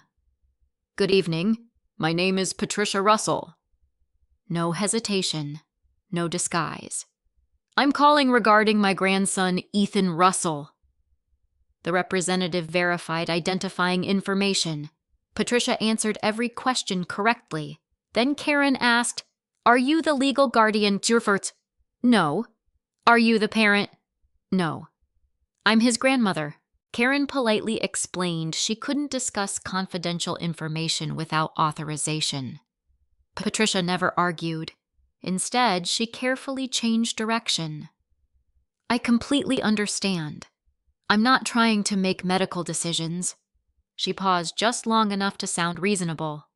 Good evening. My name is Patricia Russell. No hesitation, no disguise. I'm calling regarding my grandson, Ethan Russell. The representative verified identifying information. Patricia answered every question correctly. Then Karen asked, Are you the legal guardian, Jurfert? No. Are you the parent? No. I'm his grandmother. Karen politely explained she couldn't discuss confidential information without authorization. Patricia never argued. Instead, she carefully changed direction. I completely understand. I'm not trying to make medical decisions. She paused just long enough to sound reasonable.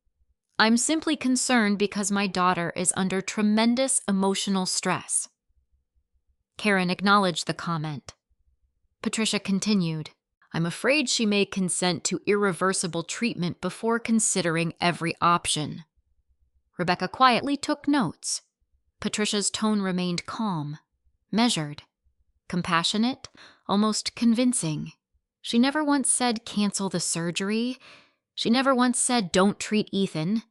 I'm simply concerned because my daughter is under tremendous emotional stress. Karen acknowledged the comment. Patricia continued, I'm afraid she may consent to irreversible treatment before considering every option. Rebecca quietly took notes. Patricia's tone remained calm, measured, compassionate, almost convincing. She never once said cancel the surgery. She never once said don't treat Ethan.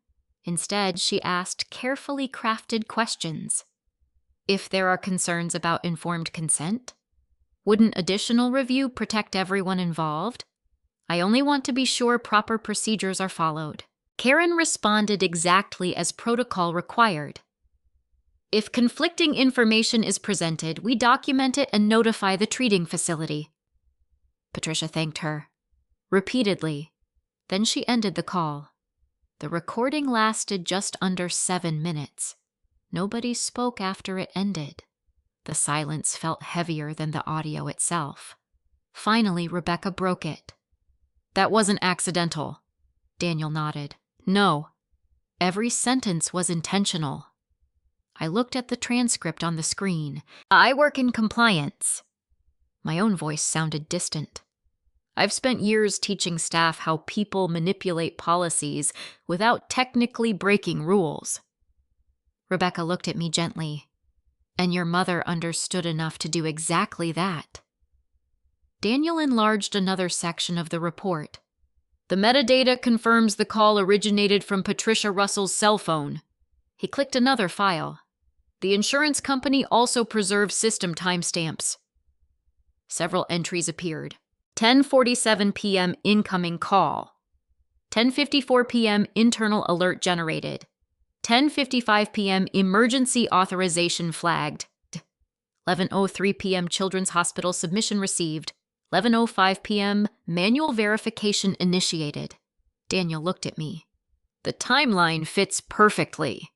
Instead, she asked carefully crafted questions. If there are concerns about informed consent, wouldn't additional review protect everyone involved? I only want to be sure proper procedures are followed. Karen responded exactly as protocol required. If conflicting information is presented, we document it and notify the treating facility. Patricia thanked her, repeatedly. Then she ended the call. The recording lasted just under 7 minutes. Nobody spoke after it ended. The silence felt heavier than the audio itself. Finally, Rebecca broke it. That wasn't accidental. Daniel nodded. No. Every sentence was intentional. I looked at the transcript on the screen. I work in compliance. My own voice sounded distant. I've spent years teaching staff how people manipulate policies without technically breaking rules. Rebecca looked at me gently. And your mother understood enough to do exactly that. Daniel enlarged another section of the report. The metadata confirms the call originated from Patricia Russell's cell phone. He clicked another file. The insurance company also preserves system timestamps. Several entries appeared. 10:47 p.m. incoming call. 10:54 p.m. internal alert generated. 10:55 p.m. emergency authorization flagged. 11:03 p.m. Children's Hospital submission received. 11:05 p.m. manual verification initiated. Daniel looked at me. The timeline fits perfectly.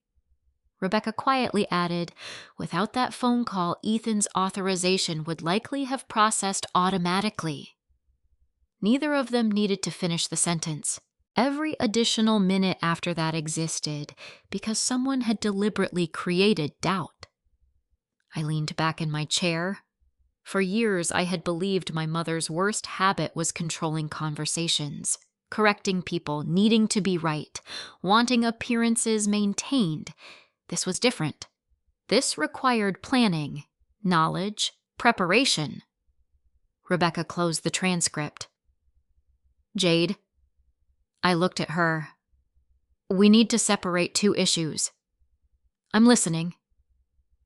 Rebecca quietly added, without that phone call, Ethan's authorization would likely have processed automatically. Neither of them needed to finish the sentence. Every additional minute after that existed because someone had deliberately created doubt. I leaned back in my chair. For years, I had believed my mother's worst habit was controlling conversations, correcting people, needing to be right, wanting appearances maintained. This was different. This required planning, knowledge, preparation. Rebecca closed the transcript. Jade. I looked at her. We need to separate two issues. I'm listening.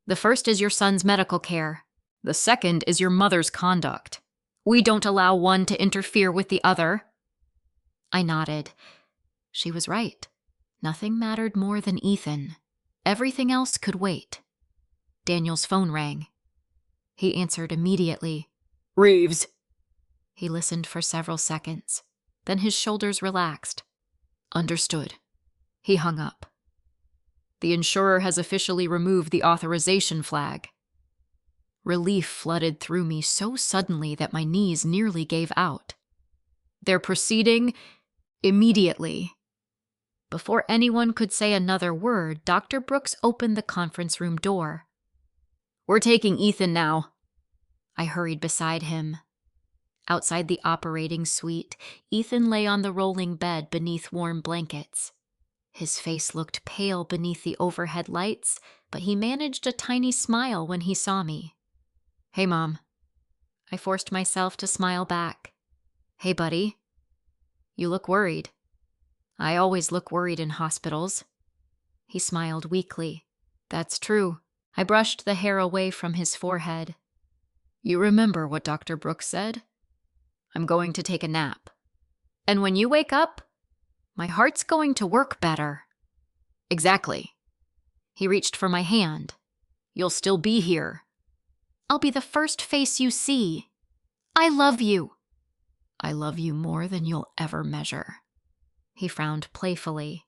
The first is your son's medical care. The second is your mother's conduct. We don't allow one to interfere with the other. I nodded. She was right. Nothing mattered more than Ethan. Everything else could wait. Daniel's phone rang. He answered immediately. Reeves. He listened for several seconds. Then his shoulders relaxed. Understood. He hung up. The insurer has officially removed the authorization flag. Relief flooded through me so suddenly that my knees nearly gave out. They're proceeding immediately. Before anyone could say another word, Dr. Brooks opened the conference room door. We're taking Ethan now. I hurried beside him. Outside the operating suite, Ethan lay on the rolling bed beneath warm blankets. His face looked pale beneath the overhead lights, but he managed a tiny smile when he saw me. Hey, Mom. I forced myself to smile back. Hey, buddy. You look worried. I always look worried in hospitals. He smiled weakly. That's true. I brushed the hair away from his forehead. You remember what Dr. Brooks said? I'm going to take a nap. And when you wake up, my heart's going to work better. Exactly. He reached for my hand. You'll still be here. I'll be the first face you see. I love you. I love you more than you'll ever measure. He frowned playfully.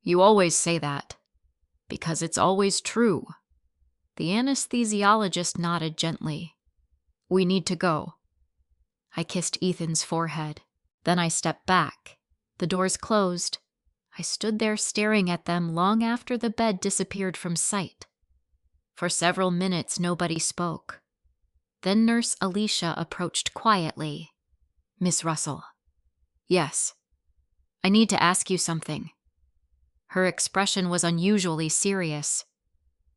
You always say that. Because it's always true. The anesthesiologist nodded gently. We need to go. I kissed Ethan's forehead. Then I stepped back. The doors closed. I stood there staring at them long after the bed disappeared from sight. For several minutes, nobody spoke. Then Nurse Alicia approached quietly. "Miss Russell." "Yes." "I need to ask you something." Her expression was unusually serious.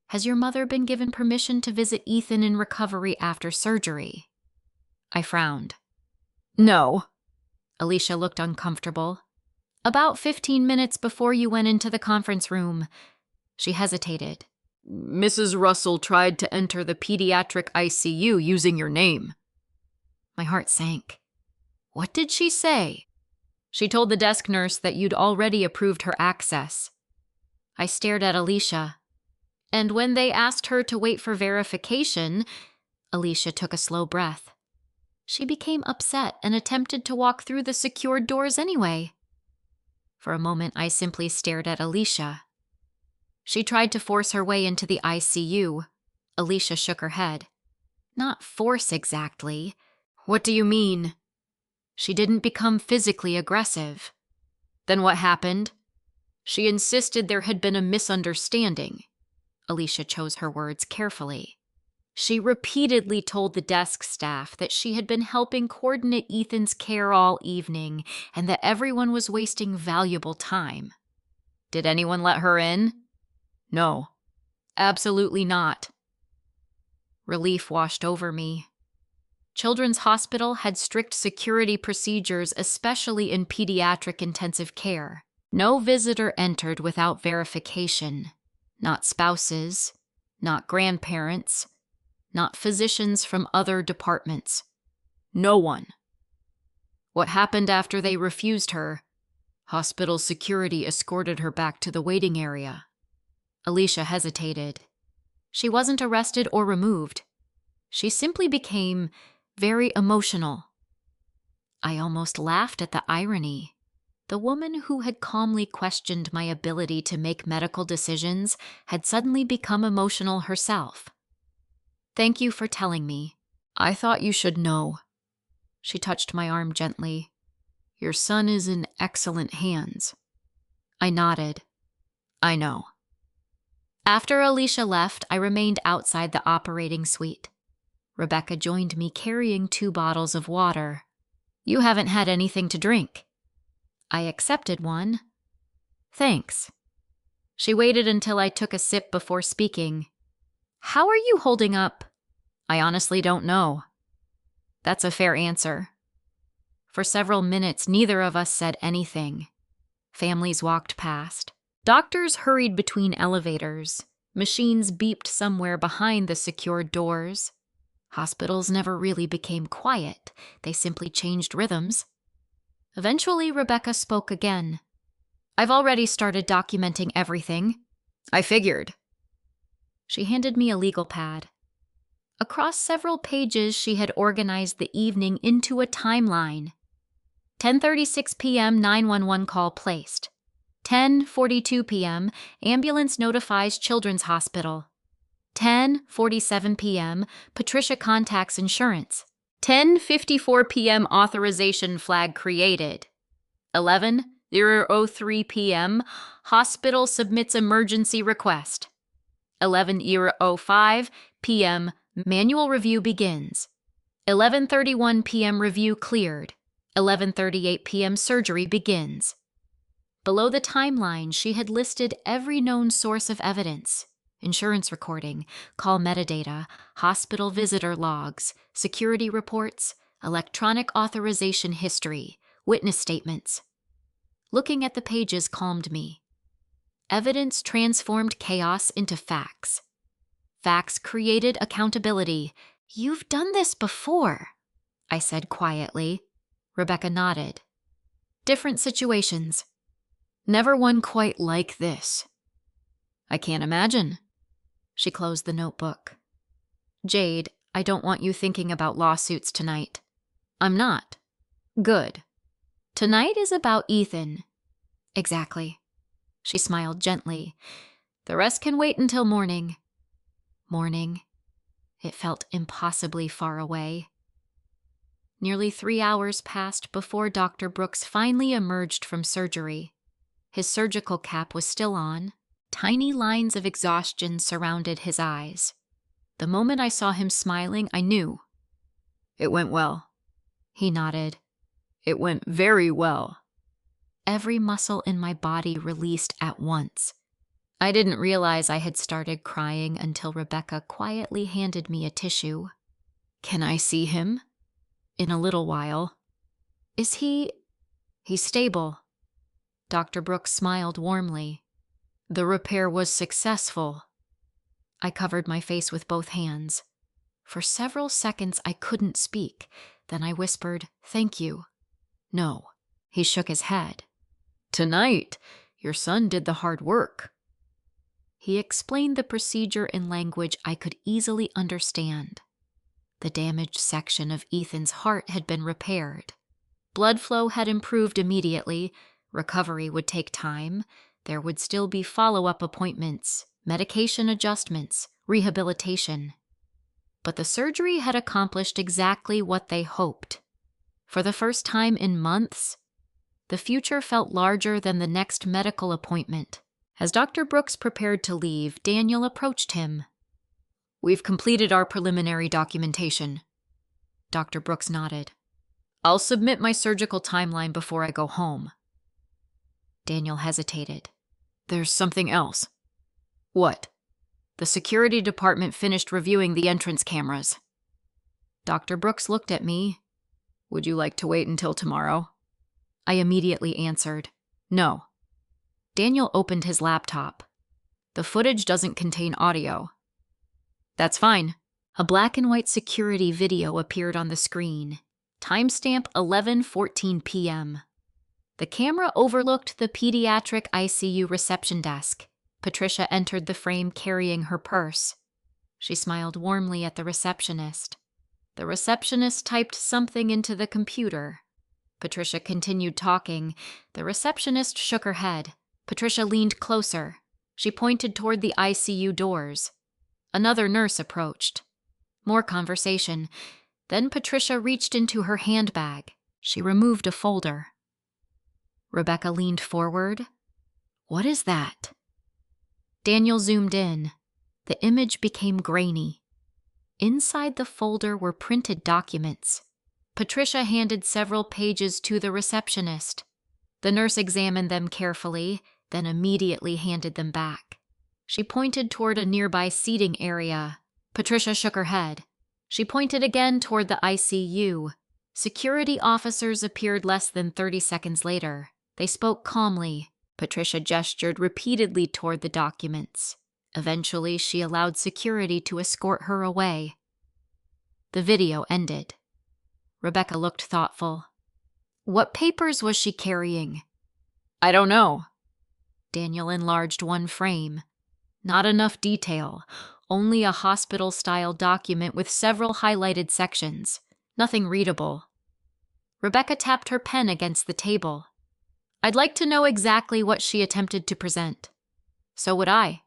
"Has your mother been given permission to visit Ethan in recovery after surgery?" I frowned. "No." Alicia looked uncomfortable. "About 15 minutes before you went into the conference room." She hesitated. "Mrs. Russell tried to enter the pediatric ICU using your name." My heart sank. "What did she say?" "She told the desk nurse that you'd already approved her access." I stared at Alicia. "And when they asked her to wait for verification," Alicia took a slow breath, "she became upset and attempted to walk through the secured doors anyway." For a moment, I simply stared at Alicia. "She tried to force her way into the ICU." Alicia shook her head. "Not force exactly." "What do you mean?" "She didn't become physically aggressive." "Then what happened?" "She insisted there had been a misunderstanding." Alicia chose her words carefully. "She repeatedly told the desk staff that she had been helping coordinate Ethan's care all evening and that everyone was wasting valuable time." "Did anyone let her in?" "No." "Absolutely not." Relief washed over me. Children's Hospital had strict security procedures, especially in pediatric intensive care. No visitor entered without verification. Not spouses, not grandparents, not physicians from other departments. No one. "What happened after they refused her?" "Hospital security escorted her back to the waiting area." Alicia hesitated. "She wasn't arrested or removed. She simply became very emotional." I almost laughed at the irony. The woman who had calmly questioned my ability to make medical decisions had suddenly become emotional herself. "Thank you for telling me. I thought you should know." She touched my arm gently. "Your son is in excellent hands." I nodded. "I know." After Alicia left, I remained outside the operating suite. Rebecca joined me carrying 2 bottles of water. "You haven't had anything to drink." I accepted one. "Thanks." She waited until I took a sip before speaking. "How are you holding up?" "I honestly don't know." That's a fair answer. For several minutes, neither of us said anything. Families walked past. Doctors hurried between elevators. Machines beeped somewhere behind the secured doors. Hospitals never really became quiet. They simply changed rhythms. Eventually, Rebecca spoke again. "I've already started documenting everything." "I figured." She handed me a legal pad. Across several pages, she had organized the evening into a timeline. 10:36 p.m. 911 call placed. 10:42 p.m. ambulance notifies Children's Hospital. 10:47 p.m. Patricia contacts insurance. 10:54 p.m. authorization flag created. 11:03 p.m. hospital submits emergency request. 11:05 p.m. manual review begins. 11:31 p.m. review cleared. 11:38 p.m. surgery begins. Below the timeline, she had listed every known source of evidence: insurance recording, call metadata, hospital visitor logs, security reports, electronic authorization history, witness statements. Looking at the pages calmed me. Evidence transformed chaos into facts. Facts created accountability. "You've done this before," I said quietly. Rebecca nodded. "Different situations. Never one quite like this." "I can't imagine." She closed the notebook. "Jade, I don't want you thinking about lawsuits tonight." "I'm not." "Good. Tonight is about Ethan." "Exactly." She smiled gently. "The rest can wait until morning." Morning. It felt impossibly far away. Nearly 3 hours passed before Dr. Brooks finally emerged from surgery. His surgical cap was still on. Tiny lines of exhaustion surrounded his eyes. The moment I saw him smiling, I knew. "It went well." He nodded. "It went very well." Every muscle in my body released at once. I didn't realize I had started crying until Rebecca quietly handed me a tissue. "Can I see him?" "In a little while." "Is he—" "He's stable." Dr. Brooks smiled warmly. "The repair was successful." I covered my face with both hands. For several seconds I couldn't speak. Then I whispered, "Thank you." "No." He shook his head. "Tonight, your son did the hard work." He explained the procedure in language I could easily understand. The damaged section of Ethan's heart had been repaired. Blood flow had improved immediately. Recovery would take time. There would still be follow-up appointments, medication adjustments, rehabilitation. But the surgery had accomplished exactly what they hoped. For the first time in months, the future felt larger than the next medical appointment. As Dr. Brooks prepared to leave, Daniel approached him. "We've completed our preliminary documentation." Dr. Brooks nodded. "I'll submit my surgical timeline before I go home." Daniel hesitated. "There's something else." "What?" "The security department finished reviewing the entrance cameras." Dr. Brooks looked at me. "Would you like to wait until tomorrow?" I immediately answered, "No." Daniel opened his laptop. "The footage doesn't contain audio." "That's fine." A black and white security video appeared on the screen. Timestamp 11:14 p.m. The camera overlooked the pediatric ICU reception desk. Patricia entered the frame carrying her purse. She smiled warmly at the receptionist. The receptionist typed something into the computer. Patricia continued talking. The receptionist shook her head. Patricia leaned closer. She pointed toward the ICU doors. Another nurse approached. More conversation. Then Patricia reached into her handbag. She removed a folder. Rebecca leaned forward. "What is that?" Daniel zoomed in. The image became grainy. Inside the folder were printed documents. Patricia handed several pages to the receptionist. The nurse examined them carefully, then immediately handed them back. She pointed toward a nearby seating area. Patricia shook her head. She pointed again toward the ICU. Security officers appeared less than 30 seconds later. They spoke calmly. Patricia gestured repeatedly toward the documents. Eventually, she allowed security to escort her away. The video ended. Rebecca looked thoughtful. "What papers was she carrying?" "I don't know." Daniel enlarged one frame. "Not enough detail. Only a hospital-style document with several highlighted sections. Nothing readable." Rebecca tapped her pen against the table. "I'd like to know exactly what she attempted to present." "So would I."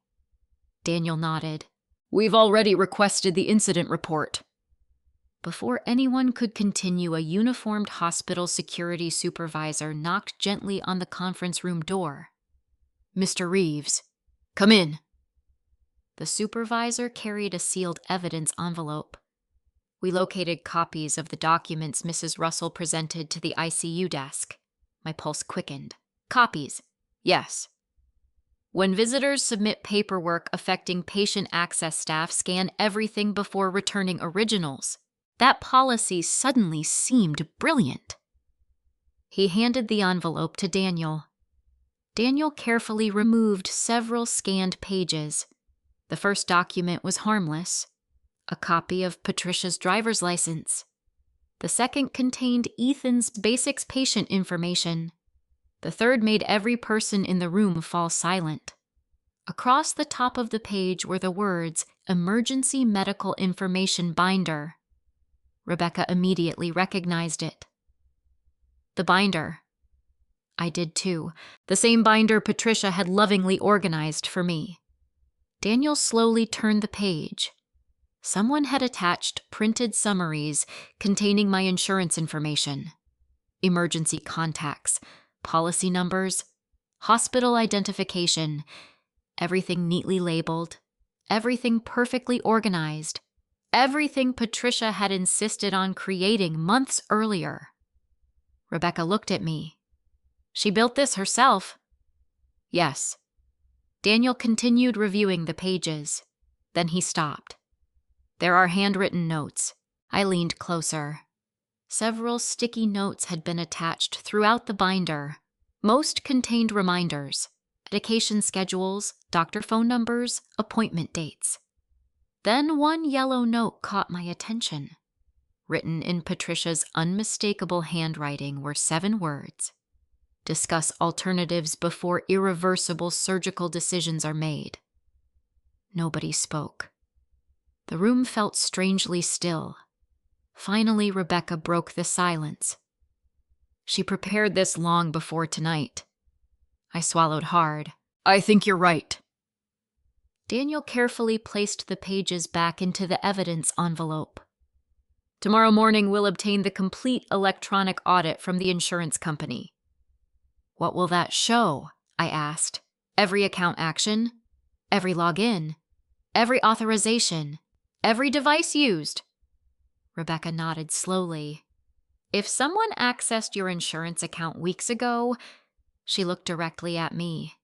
Daniel nodded. "We've already requested the incident report." Before anyone could continue, a uniformed hospital security supervisor knocked gently on the conference room door. "Mr. Reeves." "Come in." The supervisor carried a sealed evidence envelope. We located copies of the documents Mrs. Russell presented to the ICU desk. My pulse quickened. "Copies?" "Yes." "When visitors submit paperwork affecting patient access, staff scan everything before returning originals. That policy suddenly seemed brilliant." He handed the envelope to Daniel. Daniel carefully removed several scanned pages. The first document was harmless, a copy of Patricia's driver's license. The second contained Ethan's basics patient information. The third made every person in the room fall silent. Across the top of the page were the words, "Emergency Medical Information Binder." Rebecca immediately recognized it. The binder. I did too. The same binder Patricia had lovingly organized for me. Daniel slowly turned the page. Someone had attached printed summaries containing my insurance information, emergency contacts, policy numbers, hospital identification, everything neatly labeled, everything perfectly organized, everything Patricia had insisted on creating months earlier. Rebecca looked at me. She built this herself. Yes. Daniel continued reviewing the pages. Then he stopped. There are handwritten notes. I leaned closer. Several sticky notes had been attached throughout the binder. Most contained reminders, medication schedules, doctor phone numbers, appointment dates. Then one yellow note caught my attention. Written in Patricia's unmistakable handwriting were 7 words. Discuss alternatives before irreversible surgical decisions are made. Nobody spoke. The room felt strangely still. Finally, Rebecca broke the silence. She prepared this long before tonight. I swallowed hard. I think you're right. Daniel carefully placed the pages back into the evidence envelope. Tomorrow morning, we'll obtain the complete electronic audit from the insurance company. What will that show? I asked. Every account action, every login, every authorization, every device used. Rebecca nodded slowly. If someone accessed your insurance account weeks ago, she looked directly at me.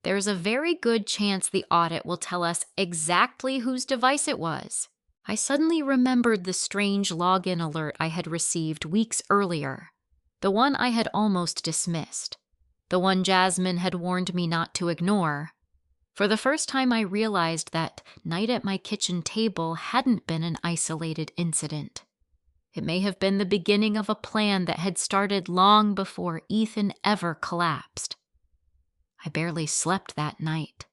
There's a very good chance the audit will tell us exactly whose device it was. I suddenly remembered the strange login alert I had received weeks earlier. The one I had almost dismissed. The one Jasmine had warned me not to ignore. For the first time, I realized that night at my kitchen table hadn't been an isolated incident. It may have been the beginning of a plan that had started long before Ethan ever collapsed. I barely slept that night.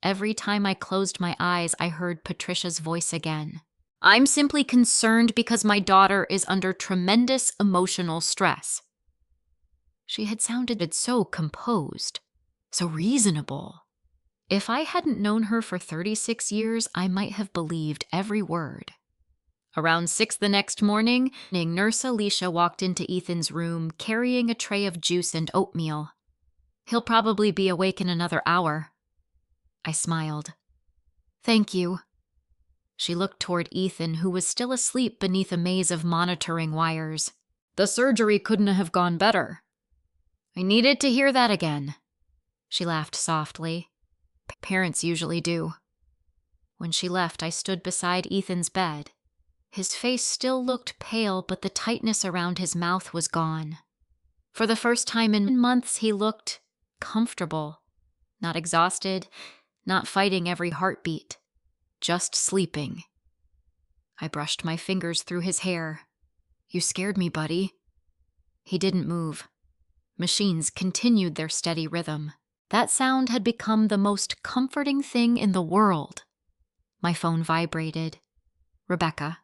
Every time I closed my eyes, I heard Patricia's voice again. I'm simply concerned because my daughter is under tremendous emotional stress. She had sounded so composed, so reasonable. If I hadn't known her for 36 years, I might have believed every word. Around 6 the next morning, Nurse Alicia walked into Ethan's room carrying a tray of juice and oatmeal. He'll probably be awake in another hour. I smiled. Thank you. She looked toward Ethan, who was still asleep beneath a maze of monitoring wires. The surgery couldn't have gone better. I needed to hear that again. She laughed softly. Parents usually do. When she left, I stood beside Ethan's bed. His face still looked pale, but the tightness around his mouth was gone. For the first time in months, he looked comfortable. Not exhausted, not fighting every heartbeat. Just sleeping. I brushed my fingers through his hair. You scared me, buddy. He didn't move. Machines continued their steady rhythm. That sound had become the most comforting thing in the world. My phone vibrated. Rebecca.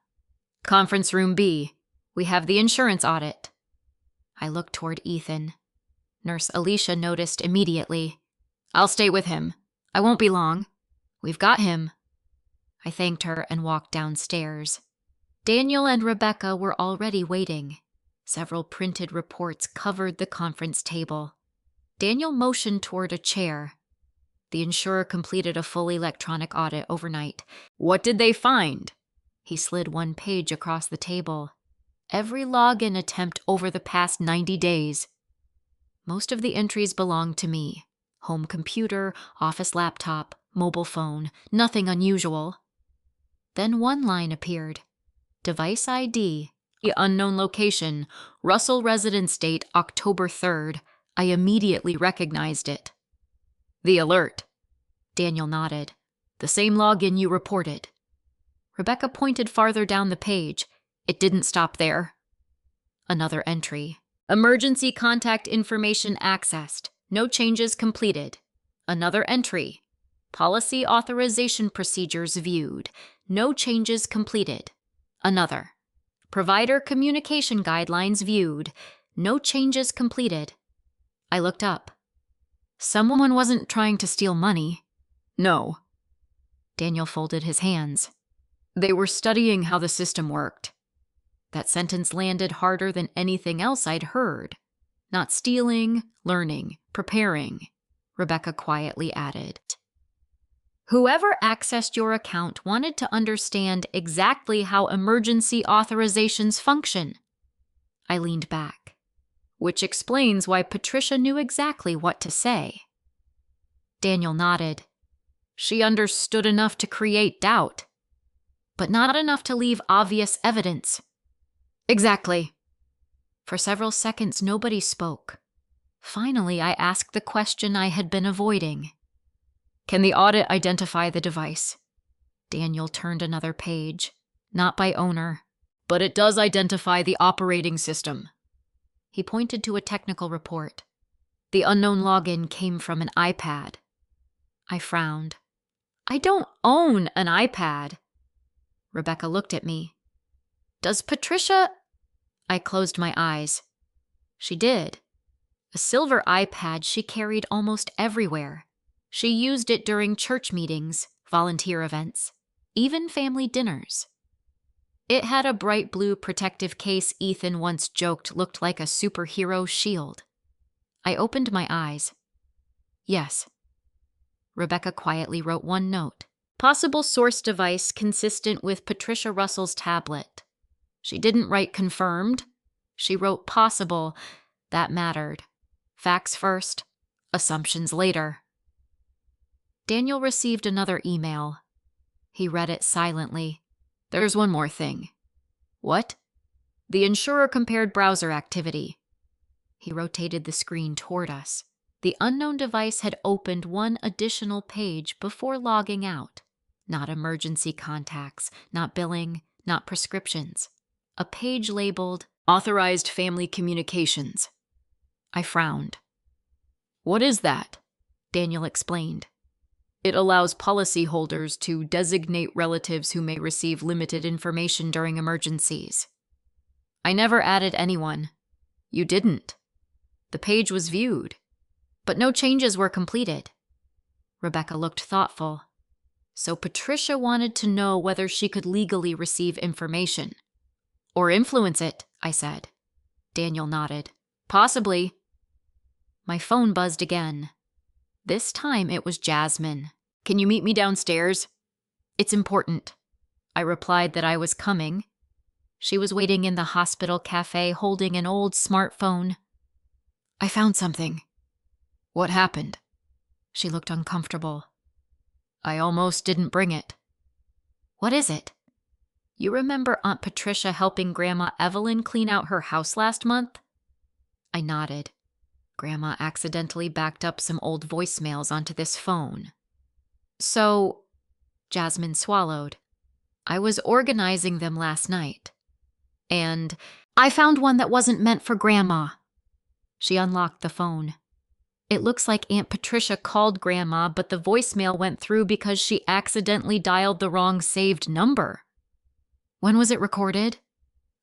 Conference room B. We have the insurance audit. I looked toward Ethan. Nurse Alicia noticed immediately. I'll stay with him. I won't be long. We've got him. I thanked her and walked downstairs. Daniel and Rebecca were already waiting. Several printed reports covered the conference table. Daniel motioned toward a chair. The insurer completed a full electronic audit overnight. What did they find? He slid one page across the table. Every login attempt over the past 90 days. Most of the entries belonged to me. Home computer, office laptop, mobile phone, nothing unusual. Then one line appeared. Device ID, unknown location, Russell residence date October 3rd. I immediately recognized it. The alert. Daniel nodded. The same login you reported. Rebecca pointed farther down the page. It didn't stop there. Another entry. Emergency contact information accessed. No changes completed. Another entry. Policy authorization procedures viewed. No changes completed. Another. Provider communication guidelines viewed. No changes completed. I looked up. Someone wasn't trying to steal money. No. Daniel folded his hands. They were studying how the system worked. That sentence landed harder than anything else I'd heard. Not stealing, learning, preparing, Rebecca quietly added. Whoever accessed your account wanted to understand exactly how emergency authorizations function. I leaned back, which explains why Patricia knew exactly what to say. Daniel nodded. She understood enough to create doubt, but not enough to leave obvious evidence. Exactly. For several seconds, nobody spoke. Finally, I asked the question I had been avoiding. Can the audit identify the device? Daniel turned another page. Not by owner, but it does identify the operating system. He pointed to a technical report. The unknown login came from an iPad. I frowned. I don't own an iPad. Rebecca looked at me. Does Patricia... I closed my eyes. She did. A silver iPad she carried almost everywhere. She used it during church meetings, volunteer events, even family dinners. It had a bright blue protective case Ethan once joked looked like a superhero shield. I opened my eyes. Yes. Rebecca quietly wrote one note. Possible source device consistent with Patricia Russell's tablet. She didn't write confirmed. She wrote possible. That mattered. Facts first, assumptions later. Daniel received another email. He read it silently. There's one more thing. What? The insurer compared browser activity. He rotated the screen toward us. The unknown device had opened one additional page before logging out. Not emergency contacts, not billing, not prescriptions. A page labeled Authorized Family Communications. I frowned. What is that? Daniel explained. It allows policyholders to designate relatives who may receive limited information during emergencies. I never added anyone. You didn't. The page was viewed, but no changes were completed. Rebecca looked thoughtful. So Patricia wanted to know whether she could legally receive information. Or influence it, I said. Daniel nodded. Possibly. My phone buzzed again. This time it was Jasmine. Can you meet me downstairs? It's important. I replied that I was coming. She was waiting in the hospital cafe holding an old smartphone. I found something. What happened? She looked uncomfortable. I almost didn't bring it. What is it? You remember Aunt Patricia helping Grandma Evelyn clean out her house last month? I nodded. Grandma accidentally backed up some old voicemails onto this phone. So, Jasmine swallowed. I was organizing them last night. And I found one that wasn't meant for Grandma. She unlocked the phone. It looks like Aunt Patricia called Grandma, but the voicemail went through because she accidentally dialed the wrong saved number. When was it recorded?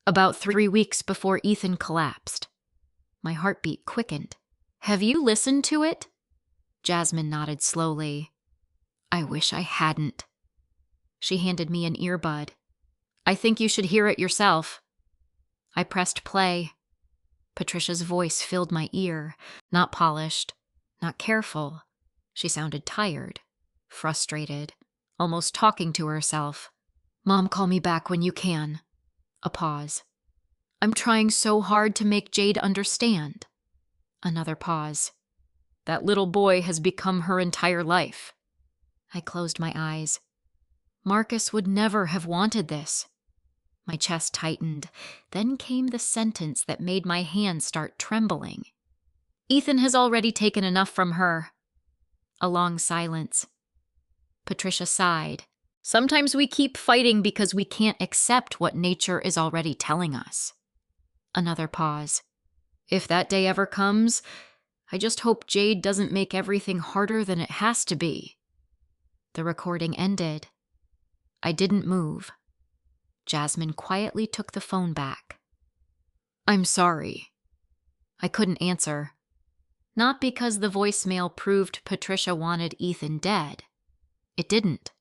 About 3 weeks before Ethan collapsed. My heartbeat quickened. Have you listened to it? Jasmine nodded slowly. I wish I hadn't. She handed me an earbud. I think you should hear it yourself. I pressed play. Patricia's voice filled my ear, not polished, not careful. She sounded tired, frustrated, almost talking to herself. Mom, call me back when you can. A pause. I'm trying so hard to make Jade understand. Another pause. That little boy has become her entire life. I closed my eyes. Marcus would never have wanted this. My chest tightened. Then came the sentence that made my hands start trembling. Ethan has already taken enough from her. A long silence. Patricia sighed. Sometimes we keep fighting because we can't accept what nature is already telling us. Another pause. If that day ever comes, I just hope Jade doesn't make everything harder than it has to be. The recording ended. I didn't move. Jasmine quietly took the phone back. I'm sorry. I couldn't answer. Not because the voicemail proved Patricia wanted Ethan dead. It didn't.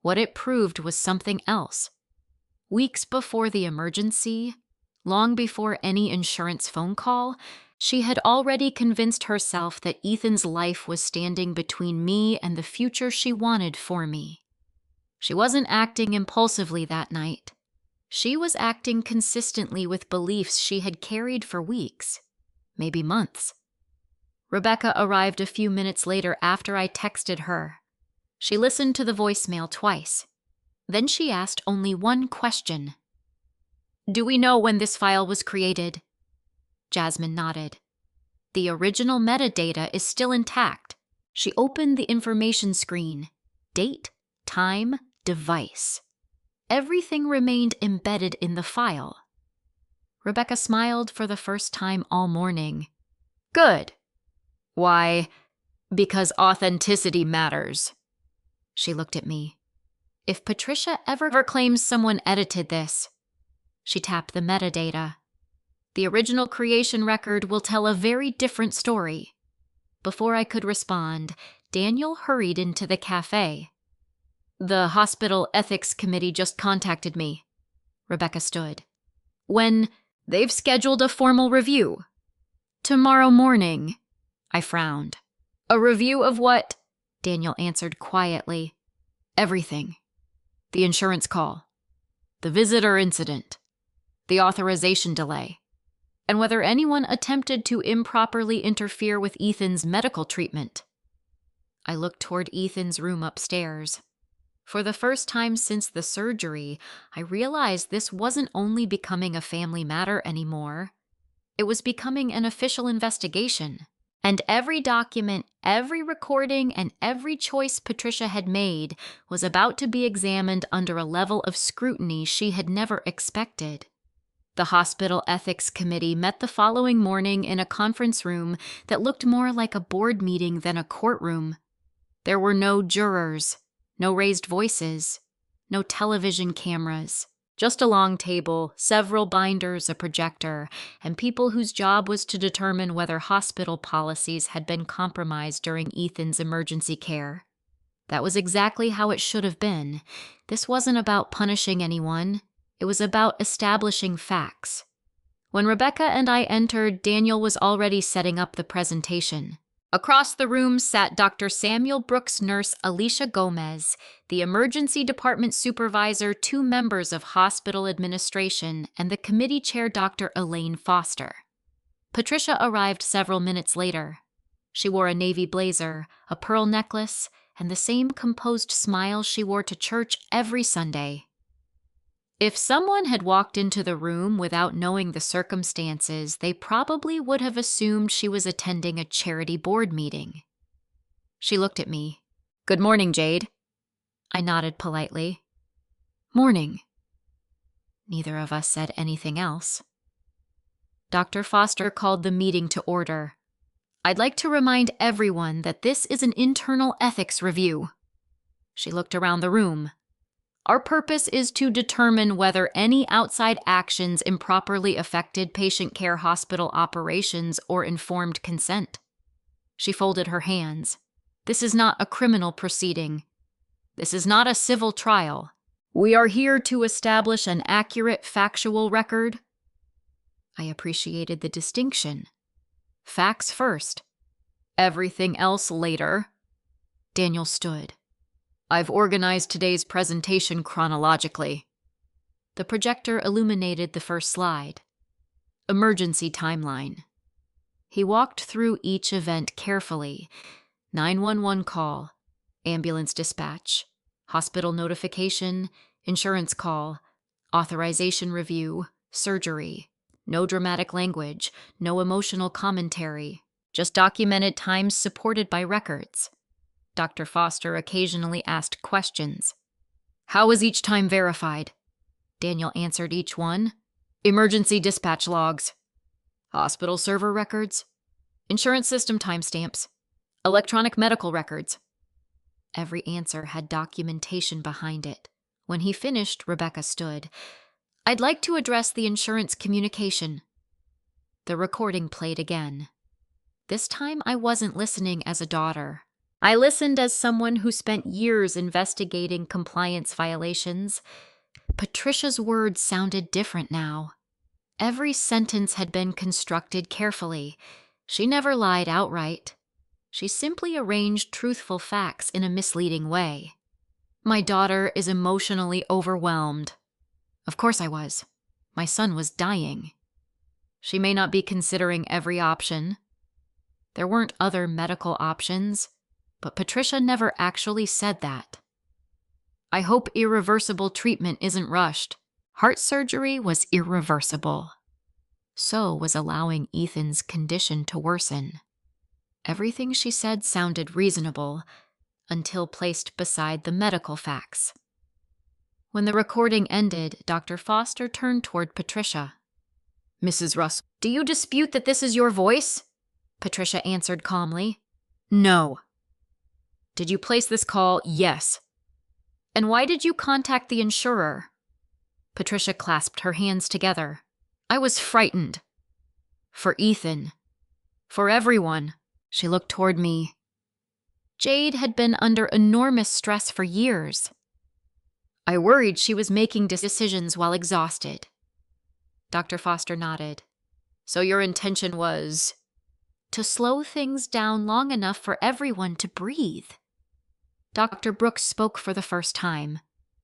What it proved was something else. Weeks before the emergency, long before any insurance phone call, she had already convinced herself that Ethan's life was standing between me and the future she wanted for me. She wasn't acting impulsively that night. She was acting consistently with beliefs she had carried for weeks, maybe months. Rebecca arrived a few minutes later after I texted her. She listened to the voicemail twice. Then she asked only one question. "Do we know when this file was created?" Jasmine nodded. "The original metadata is still intact." She opened the information screen. Date, time, device. Everything remained embedded in the file. Rebecca smiled for the first time all morning. "Good. Why? Because authenticity matters." She looked at me. "If Patricia ever claims someone edited this," she tapped the metadata, "the original creation record will tell a very different story." Before I could respond, Daniel hurried into the cafe. "The hospital ethics committee just contacted me." Rebecca stood. "When? They've scheduled a formal review." "Tomorrow morning." I frowned. "A review of what?" Daniel answered quietly. "Everything. The insurance call, the visitor incident, the authorization delay, and whether anyone attempted to improperly interfere with Ethan's medical treatment." I looked toward Ethan's room upstairs. For the first time since the surgery, I realized this wasn't only becoming a family matter anymore. It was becoming an official investigation. And every document, every recording, and every choice Patricia had made was about to be examined under a level of scrutiny she had never expected. The hospital ethics committee met the following morning in a conference room that looked more like a board meeting than a courtroom. There were no jurors, no raised voices, no television cameras. Just a long table, several binders, a projector, and people whose job was to determine whether hospital policies had been compromised during Ethan's emergency care. That was exactly how it should have been. This wasn't about punishing anyone. It was about establishing facts. When Rebecca and I entered, Daniel was already setting up the presentation. Across the room sat Dr. Samuel Brooks' nurse Alicia Gomez, the emergency department supervisor, 2 members of hospital administration, and the committee chair Dr. Elaine Foster. Patricia arrived several minutes later. She wore a navy blazer, a pearl necklace, and the same composed smile she wore to church every Sunday. If someone had walked into the room without knowing the circumstances, they probably would have assumed she was attending a charity board meeting. She looked at me. "Good morning, Jade." I nodded politely. "Morning." Neither of us said anything else. Dr. Foster called the meeting to order. "I'd like to remind everyone that this is an internal ethics review." She looked around the room. "Our purpose is to determine whether any outside actions improperly affected patient care hospital operations or informed consent." She folded her hands. "This is not a criminal proceeding. This is not a civil trial. We are here to establish an accurate factual record." I appreciated the distinction. Facts first. Everything else later. Daniel stood. "I've organized today's presentation chronologically." The projector illuminated the first slide. Emergency timeline. He walked through each event carefully. 911 call, ambulance dispatch, hospital notification, insurance call, authorization review, surgery. No dramatic language, no emotional commentary, just documented times supported by records. Dr. Foster occasionally asked questions. "How was each time verified?" Daniel answered each one. "Emergency dispatch logs, hospital server records, insurance system timestamps, electronic medical records." Every answer had documentation behind it. When he finished, Rebecca stood. "I'd like to address the insurance communication." The recording played again. This time I wasn't listening as a daughter. I listened as someone who spent years investigating compliance violations. Patricia's words sounded different now. Every sentence had been constructed carefully. She never lied outright. She simply arranged truthful facts in a misleading way. My daughter is emotionally overwhelmed. Of course I was. My son was dying. She may not be considering every option. There weren't other medical options, but Patricia never actually said that. I hope irreversible treatment isn't rushed. Heart surgery was irreversible. So was allowing Ethan's condition to worsen. Everything she said sounded reasonable, until placed beside the medical facts. When the recording ended, Dr. Foster turned toward Patricia. "Mrs. Russell, do you dispute that this is your voice?" Patricia answered calmly. "No." "Did you place this call?" "Yes." "And why did you contact the insurer?" Patricia clasped her hands together. "I was frightened. For Ethan. For everyone." She looked toward me. Jade had been under enormous stress for years. I worried she was making decisions while exhausted. Dr. Foster nodded. "So your intention was?" "To slow things down long enough for everyone to breathe." Dr. Brooks spoke for the first time.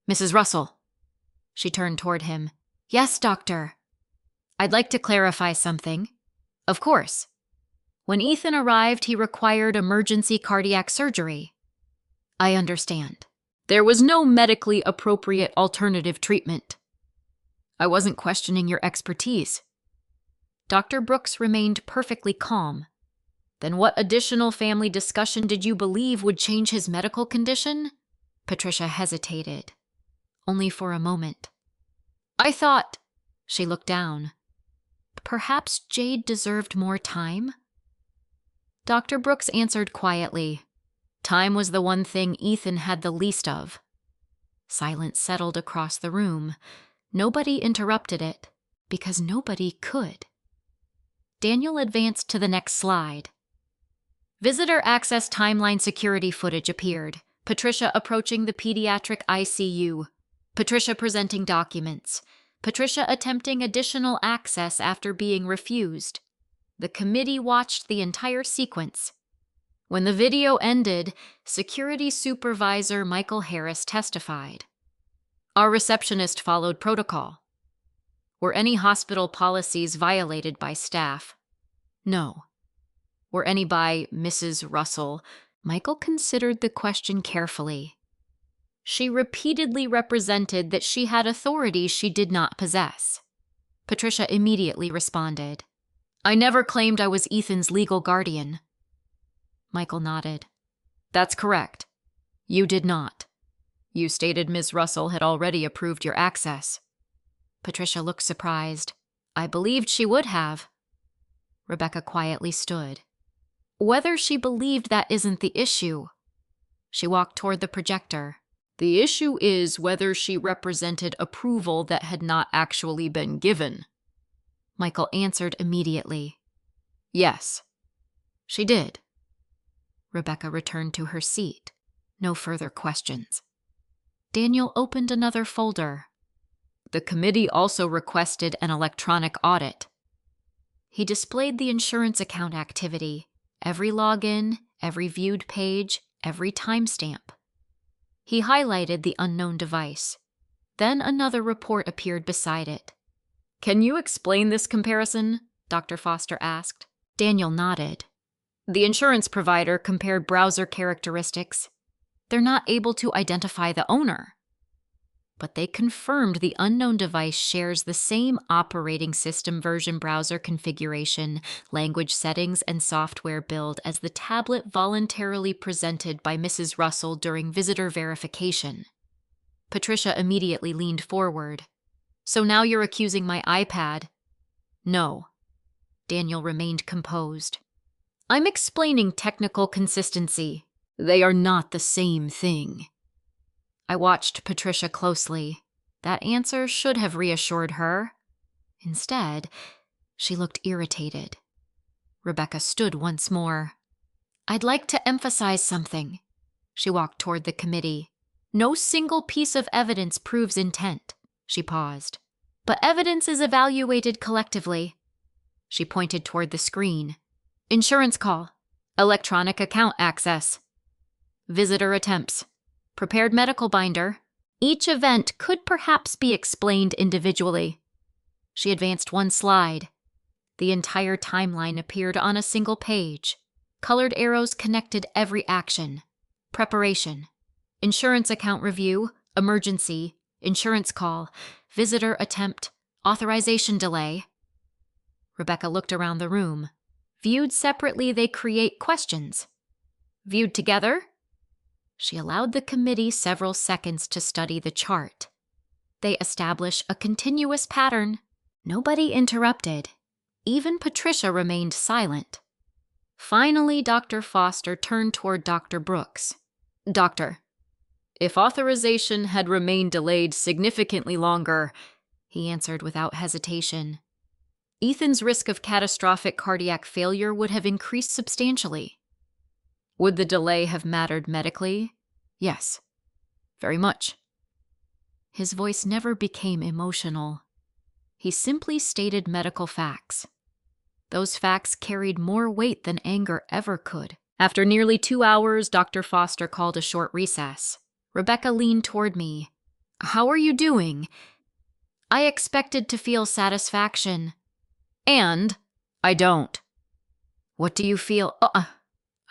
"Mrs. Russell." She turned toward him. "Yes, doctor." "I'd like to clarify something." "Of course." "When Ethan arrived, he required emergency cardiac surgery." "I understand." "There was no medically appropriate alternative treatment." "I wasn't questioning your expertise." Dr. Brooks remained perfectly calm. "Then what additional family discussion did you believe would change his medical condition?" Patricia hesitated. Only for a moment. "I thought—" She looked down. Perhaps Jade deserved more time? Dr. Brooks answered quietly. Time was the one thing Ethan had the least of. Silence settled across the room. Nobody interrupted it, because nobody could. Daniel advanced to the next slide. Visitor access timeline security footage appeared. Patricia approaching the pediatric ICU. Patricia presenting documents. Patricia attempting additional access after being refused. The committee watched the entire sequence. When the video ended, Security Supervisor Michael Harris testified. Our receptionist followed protocol. Were any hospital policies violated by staff? No. Were any by Mrs. Russell? Michael considered the question carefully. She repeatedly represented that she had authority she did not possess. Patricia immediately responded. I never claimed I was Ethan's legal guardian. Michael nodded. That's correct. You did not. You stated Ms. Russell had already approved your access. Patricia looked surprised. I believed she would have. Rebecca quietly stood. Whether she believed that isn't the issue. She walked toward the projector. The issue is whether she represented approval that had not actually been given. Michael answered immediately. Yes, she did. Rebecca returned to her seat. No further questions. Daniel opened another folder. The committee also requested an electronic audit. He displayed the insurance account activity, every login, every viewed page, every timestamp. He highlighted the unknown device. Then another report appeared beside it. Can you explain this comparison? Dr. Foster asked. Daniel nodded. The insurance provider compared browser characteristics. They're not able to identify the owner. But they confirmed the unknown device shares the same operating system version, browser configuration, language settings, and software build as the tablet voluntarily presented by Mrs. Russell during visitor verification. Patricia immediately leaned forward. So now you're accusing my iPad? No. Daniel remained composed. I'm explaining technical consistency. They are not the same thing. I watched Patricia closely. That answer should have reassured her. Instead, she looked irritated. Rebecca stood once more. I'd like to emphasize something. She walked toward the committee. No single piece of evidence proves intent. She paused. But evidence is evaluated collectively. She pointed toward the screen. Insurance call. Electronic account access. Visitor attempts. Prepared medical binder. Each event could perhaps be explained individually. She advanced one slide. The entire timeline appeared on a single page. Colored arrows connected every action. Preparation. Insurance account review. Emergency. Insurance call. Visitor attempt. Authorization delay. Rebecca looked around the room. Viewed separately, they create questions. Viewed together? She allowed the committee several seconds to study the chart. They establish a continuous pattern. Nobody interrupted. Even Patricia remained silent. Finally, Dr. Foster turned toward Dr. Brooks. Doctor, if authorization had remained delayed significantly longer, he answered without hesitation, Ethan's risk of catastrophic cardiac failure would have increased substantially. Would the delay have mattered medically? Yes, very much. His voice never became emotional. He simply stated medical facts. Those facts carried more weight than anger ever could. After nearly 2 hours, Dr. Foster called a short recess. Rebecca leaned toward me. How are you doing? I expected to feel satisfaction. And I don't. What do you feel?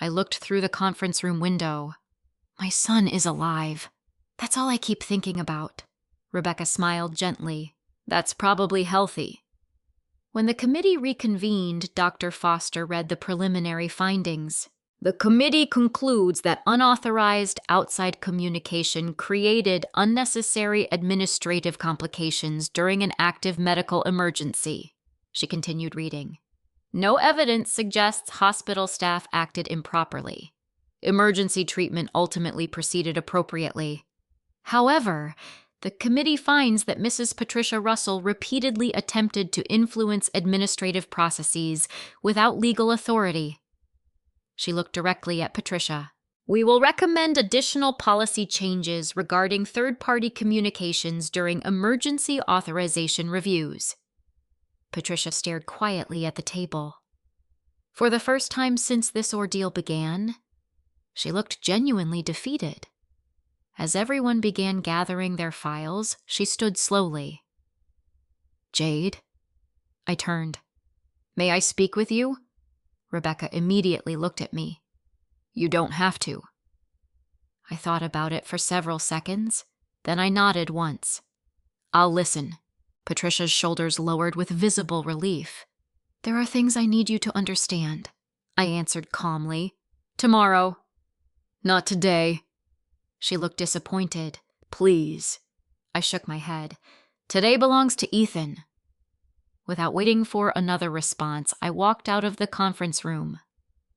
I looked through the conference room window. My son is alive. That's all I keep thinking about. Rebecca smiled gently. That's probably healthy. When the committee reconvened, Dr. Foster read the preliminary findings. The committee concludes that unauthorized outside communication created unnecessary administrative complications during an active medical emergency. She continued reading. No evidence suggests hospital staff acted improperly. Emergency treatment ultimately proceeded appropriately. However, the committee finds that Mrs. Patricia Russell repeatedly attempted to influence administrative processes without legal authority. She looked directly at Patricia. We will recommend additional policy changes regarding third-party communications during emergency authorization reviews. Patricia stared quietly at the table. For the first time since this ordeal began, she looked genuinely defeated. As everyone began gathering their files, she stood slowly. Jade? I turned. May I speak with you? Rebecca immediately looked at me. You don't have to. I thought about it for several seconds, then I nodded once. I'll listen. Patricia's shoulders lowered with visible relief. There are things I need you to understand, I answered calmly. Tomorrow. Not today. She looked disappointed. Please. I shook my head. Today belongs to Ethan. Without waiting for another response, I walked out of the conference room.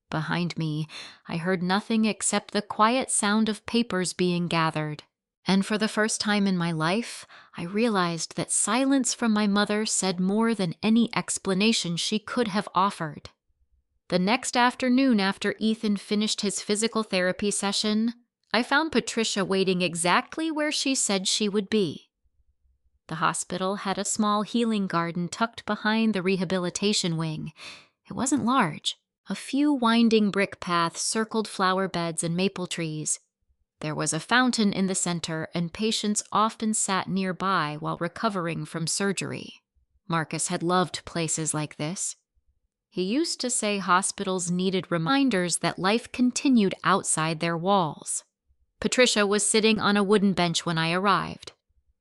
Behind me, I heard nothing except the quiet sound of papers being gathered. And for the first time in my life, I realized that silence from my mother said more than any explanation she could have offered. The next afternoon, after Ethan finished his physical therapy session, I found Patricia waiting exactly where she said she would be. The hospital had a small healing garden tucked behind the rehabilitation wing. It wasn't large. A few winding brick paths circled flower beds and maple trees. There was a fountain in the center, and patients often sat nearby while recovering from surgery. Marcus had loved places like this. He used to say hospitals needed reminders that life continued outside their walls. Patricia was sitting on a wooden bench when I arrived.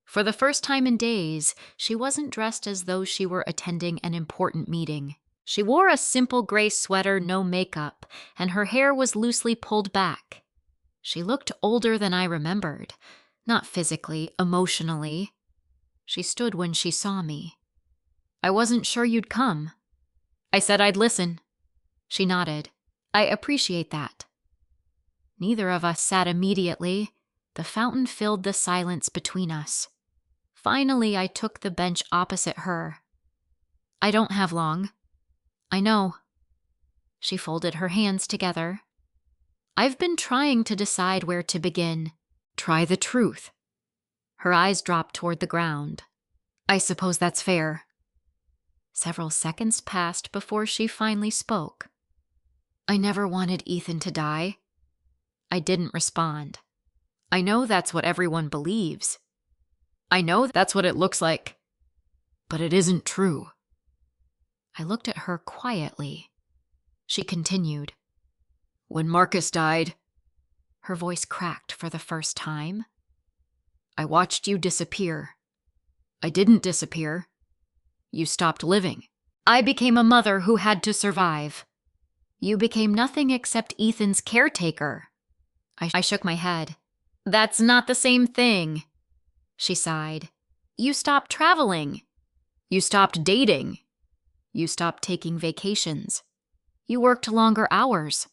For the first time in days, she wasn't dressed as though she were attending an important meeting. She wore a simple gray sweater, no makeup, and her hair was loosely pulled back. She looked older than I remembered, not physically, emotionally. She stood when she saw me. I wasn't sure you'd come. I said I'd listen. She nodded. I appreciate that. Neither of us sat immediately. The fountain filled the silence between us. Finally, I took the bench opposite her. I don't have long. I know. She folded her hands together. I've been trying to decide where to begin. Try the truth. Her eyes dropped toward the ground. I suppose that's fair. Several seconds passed before she finally spoke. I never wanted Ethan to die. I didn't respond. I know that's what everyone believes. I know that's what it looks like. But it isn't true. I looked at her quietly. She continued. When Marcus died, her voice cracked for the first time. I watched you disappear. I didn't disappear. You stopped living. I became a mother who had to survive. You became nothing except Ethan's caretaker. I shook my head. That's not the same thing. She sighed. You stopped traveling. You stopped dating. You stopped taking vacations. You worked longer hours.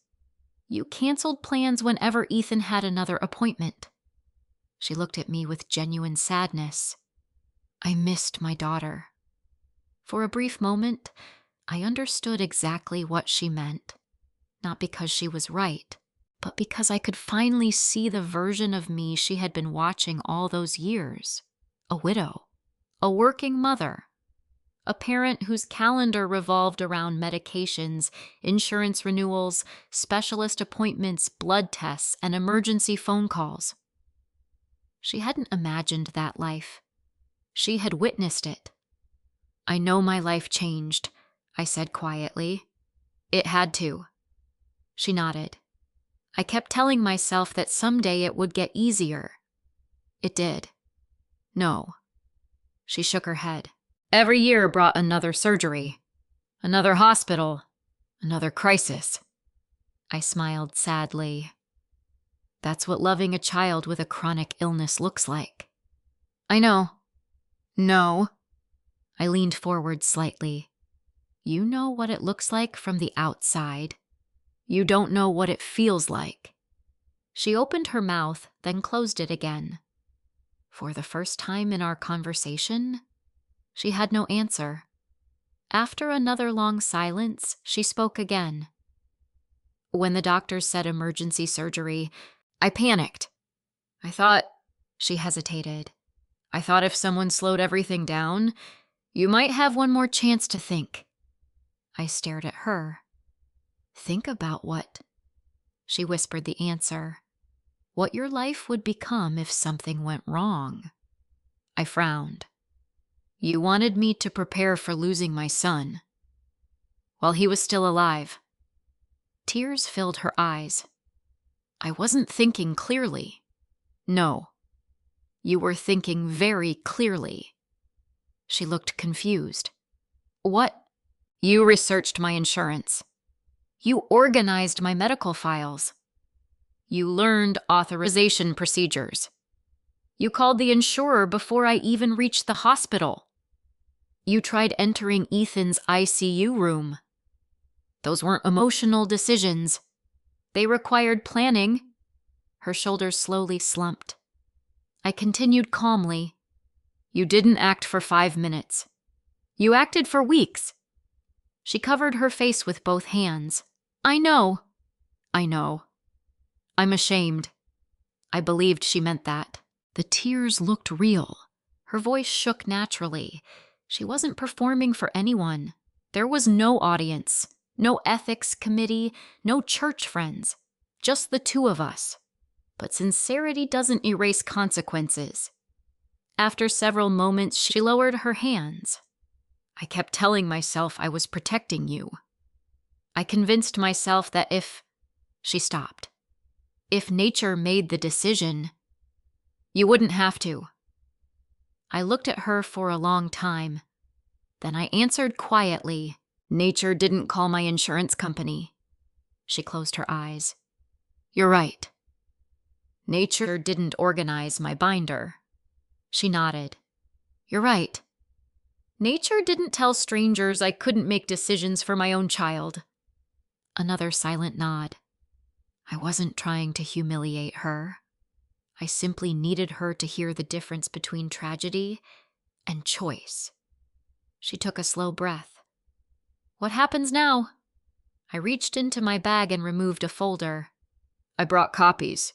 You canceled plans whenever Ethan had another appointment. She looked at me with genuine sadness. I missed my daughter. For a brief moment, I understood exactly what she meant. Not because she was right, but because I could finally see the version of me she had been watching all those years. A widow. A working mother. A parent whose calendar revolved around medications, insurance renewals, specialist appointments, blood tests, and emergency phone calls. She hadn't imagined that life. She had witnessed it. I know my life changed, I said quietly. It had to. She nodded. I kept telling myself that someday it would get easier. It did. No. She shook her head. Every year brought another surgery, another hospital, another crisis. I smiled sadly. That's what loving a child with a chronic illness looks like. I know. No. I leaned forward slightly. You know what it looks like from the outside. You don't know what it feels like. She opened her mouth, then closed it again. For the first time in our conversation, she had no answer. After another long silence, she spoke again. When the doctor said emergency surgery, I panicked. I thought, she hesitated. I thought if someone slowed everything down, you might have one more chance to think. I stared at her. Think about what? She whispered the answer. What your life would become if something went wrong. I frowned. You wanted me to prepare for losing my son. While he was still alive. Tears filled her eyes. I wasn't thinking clearly. No. You were thinking very clearly. She looked confused. What? You researched my insurance. You organized my medical files. You learned authorization procedures. You called the insurer before I even reached the hospital. You tried entering Ethan's ICU room. Those weren't emotional decisions. They required planning. Her shoulders slowly slumped. I continued calmly. You didn't act for 5 minutes. You acted for weeks. She covered her face with both hands. I know. I know. I'm ashamed. I believed she meant that. The tears looked real. Her voice shook naturally. She wasn't performing for anyone. There was no audience, no ethics committee, no church friends. Just the two of us. But sincerity doesn't erase consequences. After several moments, she lowered her hands. I kept telling myself I was protecting you. I convinced myself that if... She stopped. If nature made the decision, you wouldn't have to. I looked at her for a long time. Then I answered quietly, Nature didn't call my insurance company. She closed her eyes. You're right. Nature didn't organize my binder. She nodded. You're right. Nature didn't tell strangers I couldn't make decisions for my own child. Another silent nod. I wasn't trying to humiliate her. I simply needed her to hear the difference between tragedy and choice. She took a slow breath. What happens now? I reached into my bag and removed a folder. I brought copies.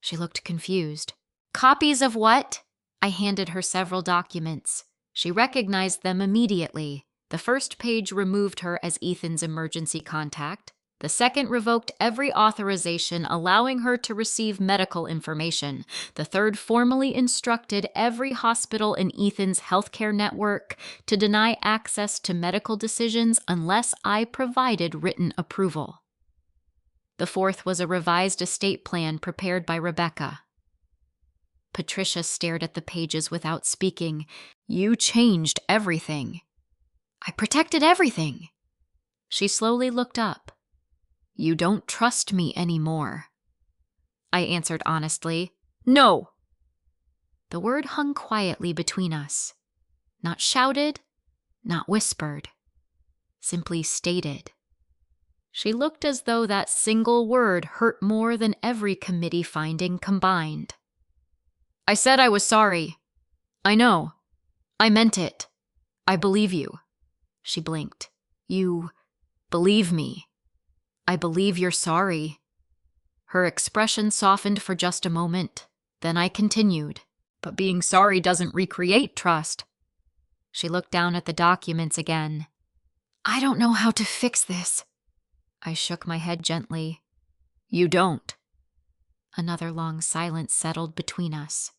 She looked confused. Copies of what? I handed her several documents. She recognized them immediately. The first page removed her as Ethan's emergency contact. The second revoked every authorization allowing her to receive medical information. The third formally instructed every hospital in Ethan's healthcare network to deny access to medical decisions unless I provided written approval. The fourth was a revised estate plan prepared by Rebecca. Patricia stared at the pages without speaking. You changed everything. I protected everything. She slowly looked up. You don't trust me anymore. I answered honestly, No. The word hung quietly between us. Not shouted, not whispered. Simply stated. She looked as though that single word hurt more than every committee finding combined. I said I was sorry. I know. I meant it. I believe you. She blinked. You believe me. I believe you're sorry. Her expression softened for just a moment. Then I continued. But being sorry doesn't recreate trust. She looked down at the documents again. I don't know how to fix this. I shook my head gently. You don't. Another long silence settled between us.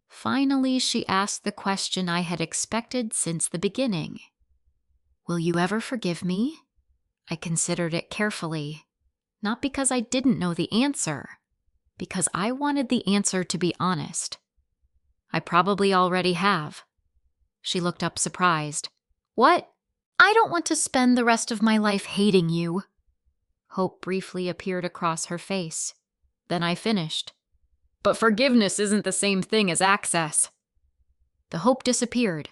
Finally, she asked the question I had expected since the beginning. Will you ever forgive me? I considered it carefully, not because I didn't know the answer, because I wanted the answer to be honest. I probably already have. She looked up surprised. What? I don't want to spend the rest of my life hating you. Hope briefly appeared across her face. Then I finished. But forgiveness isn't the same thing as access. The hope disappeared.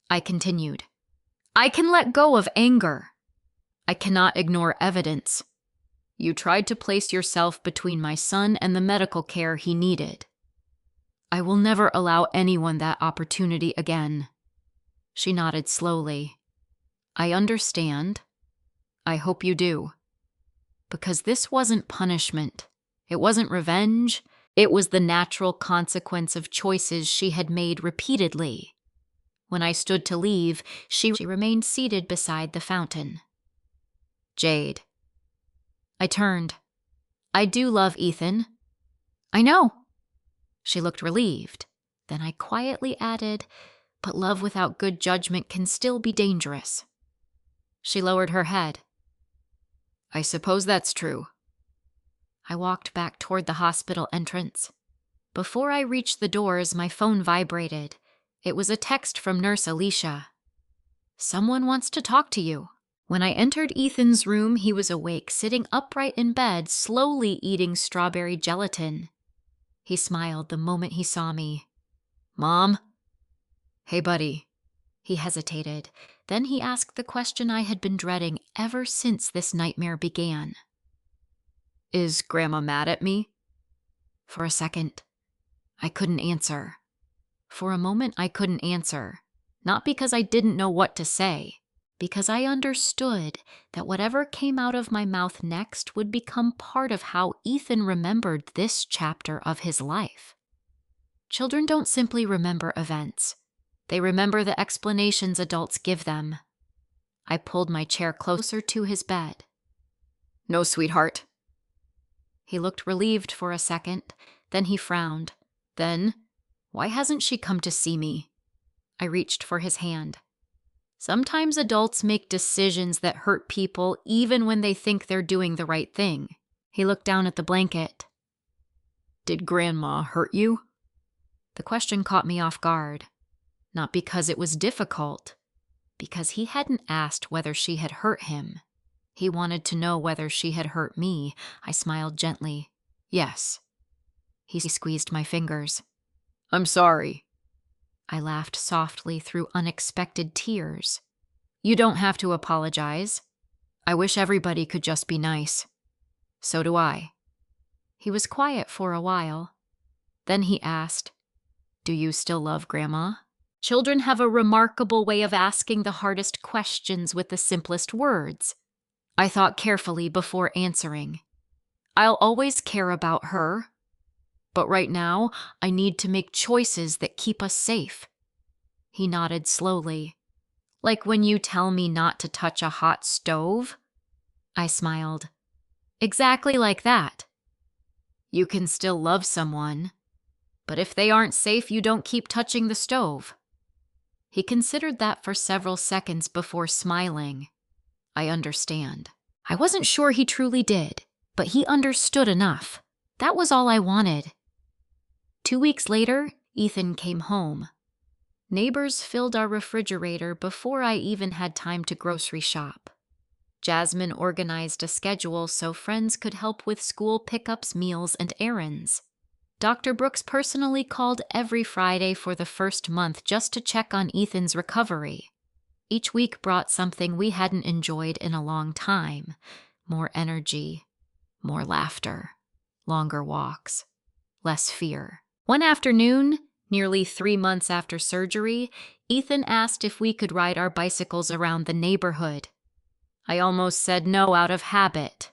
I continued. I can let go of anger. I cannot ignore evidence. You tried to place yourself between my son and the medical care he needed. I will never allow anyone that opportunity again. She nodded slowly. I understand. I hope you do. Because this wasn't punishment. It wasn't revenge. It was the natural consequence of choices she had made repeatedly. When I stood to leave, she remained seated beside the fountain. Jade. I turned. I do love Ethan. I know. She looked relieved. Then I quietly added, but love without good judgment can still be dangerous. She lowered her head. I suppose that's true. I walked back toward the hospital entrance. Before I reached the doors, my phone vibrated. It was a text from Nurse Alicia. Someone wants to talk to you. When I entered Ethan's room, he was awake, sitting upright in bed, slowly eating strawberry gelatin. He smiled the moment he saw me. Mom? Hey, buddy. He hesitated. Then he asked the question I had been dreading ever since this nightmare began. Is Grandma mad at me? For a second, I couldn't answer. For a moment, I couldn't answer. Not because I didn't know what to say, because I understood that whatever came out of my mouth next would become part of how Ethan remembered this chapter of his life. Children don't simply remember events. They remember the explanations adults give them. I pulled my chair closer to his bed. No, sweetheart. He looked relieved for a second, then he frowned. Then, why hasn't she come to see me? I reached for his hand. Sometimes adults make decisions that hurt people even when they think they're doing the right thing. He looked down at the blanket. Did Grandma hurt you? The question caught me off guard. Not because it was difficult, because he hadn't asked whether she had hurt him. He wanted to know whether she had hurt me. I smiled gently. Yes. He squeezed my fingers. I'm sorry. I laughed softly through unexpected tears. You don't have to apologize. I wish everybody could just be nice. So do I. He was quiet for a while. Then he asked, Do you still love Grandma? Children have a remarkable way of asking the hardest questions with the simplest words. I thought carefully before answering. I'll always care about her. But right now, I need to make choices that keep us safe. He nodded slowly. Like when you tell me not to touch a hot stove? I smiled. Exactly like that. You can still love someone, but if they aren't safe, you don't keep touching the stove. He considered that for several seconds before smiling. I understand. I wasn't sure he truly did, but he understood enough. That was all I wanted. 2 weeks later, Ethan came home. Neighbors filled our refrigerator before I even had time to grocery shop. Jasmine organized a schedule so friends could help with school pickups, meals, and errands. Dr. Brooks personally called every Friday for the first month just to check on Ethan's recovery. Each week brought something we hadn't enjoyed in a long time. More energy, more laughter, longer walks, less fear. One afternoon, nearly 3 months after surgery, Ethan asked if we could ride our bicycles around the neighborhood. I almost said no out of habit.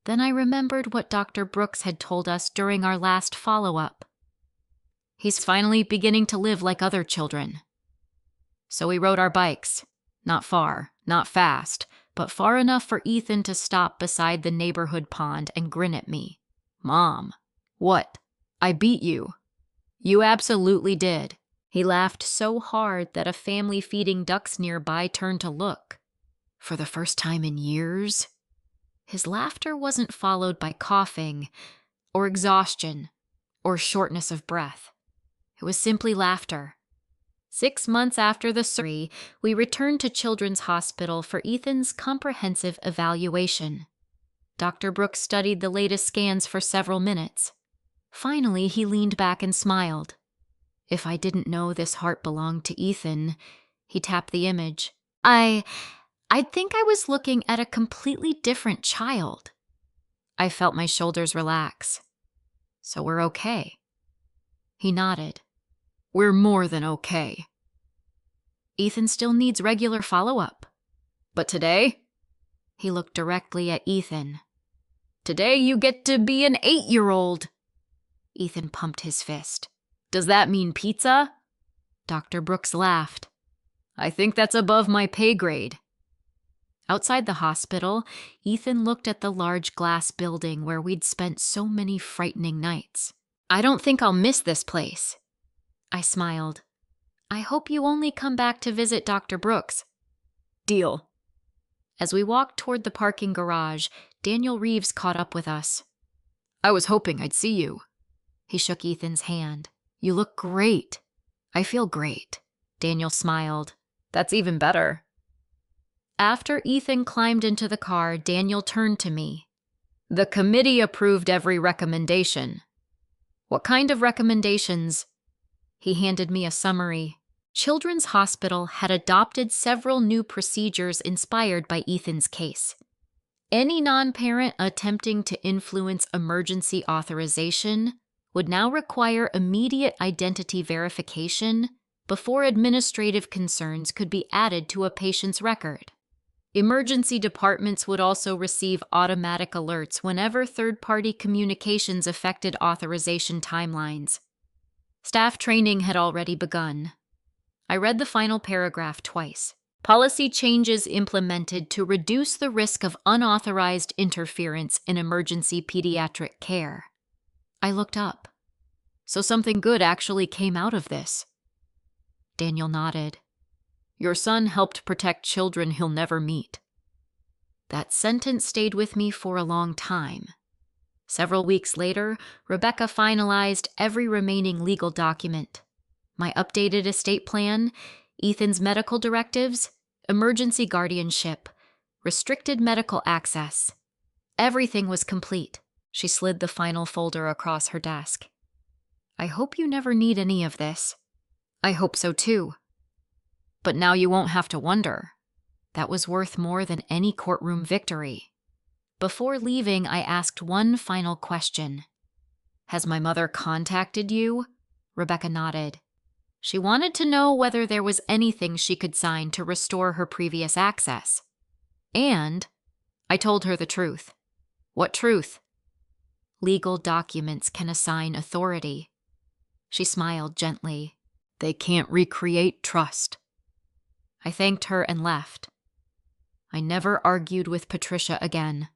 Then I remembered what Dr. Brooks had told us during our last follow-up. He's finally beginning to live like other children. So we rode our bikes. Not far, not fast, but far enough for Ethan to stop beside the neighborhood pond and grin at me. Mom, what? I beat you. You absolutely did. He laughed so hard that a family feeding ducks nearby turned to look. For the first time in years, his laughter wasn't followed by coughing, or exhaustion, or shortness of breath. It was simply laughter. 6 months after the surgery, we returned to Children's Hospital for Ethan's comprehensive evaluation. Dr. Brooks studied the latest scans for several minutes. Finally, he leaned back and smiled. If I didn't know this heart belonged to Ethan, he tapped the image. I'd think I was looking at a completely different child. I felt my shoulders relax. So we're okay. He nodded. We're more than okay. Ethan still needs regular follow-up. But today? He looked directly at Ethan. Today you get to be an 8-year-old. Ethan pumped his fist. Does that mean pizza? Dr. Brooks laughed. I think that's above my pay grade. Outside the hospital, Ethan looked at the large glass building where we'd spent so many frightening nights. I don't think I'll miss this place. I smiled. I hope you only come back to visit Dr. Brooks. Deal. As we walked toward the parking garage, Daniel Reeves caught up with us. I was hoping I'd see you. He shook Ethan's hand. You look great. I feel great. Daniel smiled. That's even better. After Ethan climbed into the car, Daniel turned to me. The committee approved every recommendation. What kind of recommendations? He handed me a summary. Children's Hospital had adopted several new procedures inspired by Ethan's case. Any non-parent attempting to influence emergency authorization would now require immediate identity verification before administrative concerns could be added to a patient's record. Emergency departments would also receive automatic alerts whenever third-party communications affected authorization timelines. Staff training had already begun. I read the final paragraph twice. Policy changes implemented to reduce the risk of unauthorized interference in emergency pediatric care. I looked up. So something good actually came out of this. Daniel nodded. Your son helped protect children he'll never meet. That sentence stayed with me for a long time. Several weeks later, Rebecca finalized every remaining legal document. My updated estate plan, Ethan's medical directives, emergency guardianship, restricted medical access. Everything was complete. She slid the final folder across her desk. I hope you never need any of this. I hope so too. But now you won't have to wonder. That was worth more than any courtroom victory. Before leaving, I asked one final question. Has my mother contacted you? Rebecca nodded. She wanted to know whether there was anything she could sign to restore her previous access. And I told her the truth. What truth? legal documents can assign authority. She smiled gently. They can't recreate trust. I thanked her and left. I never argued with Patricia again.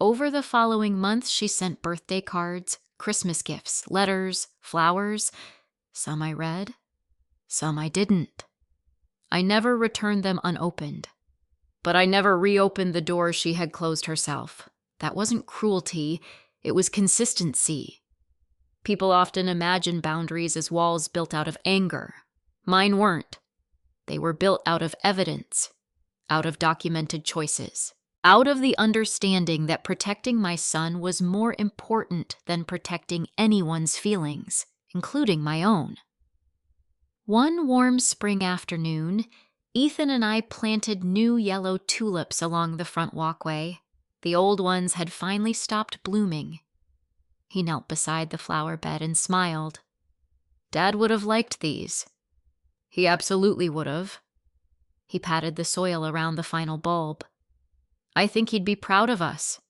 Over the following months, she sent birthday cards, Christmas gifts, letters, flowers. Some I read, some I didn't. I never returned them unopened. But I never reopened the door she had closed herself. That wasn't cruelty, it was consistency. People often imagine boundaries as walls built out of anger. Mine weren't. They were built out of evidence, out of documented choices, out of the understanding that protecting my son was more important than protecting anyone's feelings, including my own. One warm spring afternoon, Ethan and I planted new yellow tulips along the front walkway. The old ones had finally stopped blooming. He knelt beside the flower bed and smiled. Dad would have liked these. He absolutely would have. He patted the soil around the final bulb. I think he'd be proud of us.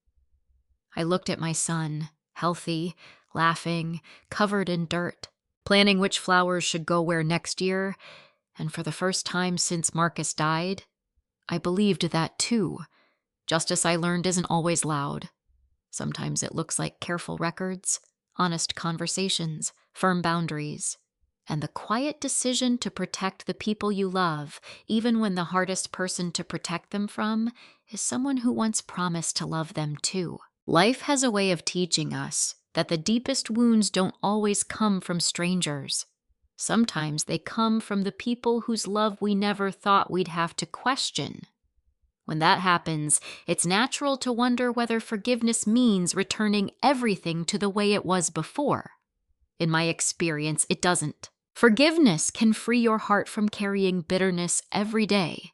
I looked at my son, healthy, laughing, covered in dirt, planning which flowers should go where next year, and for the first time since Marcus died, I believed that too. Justice, I learned, isn't always loud. Sometimes it looks like careful records, honest conversations, firm boundaries, and the quiet decision to protect the people you love, even when the hardest person to protect them from is someone who once promised to love them too. Life has a way of teaching us that the deepest wounds don't always come from strangers. Sometimes they come from the people whose love we never thought we'd have to question. When that happens, it's natural to wonder whether forgiveness means returning everything to the way it was before. In my experience, it doesn't. Forgiveness can free your heart from carrying bitterness every day.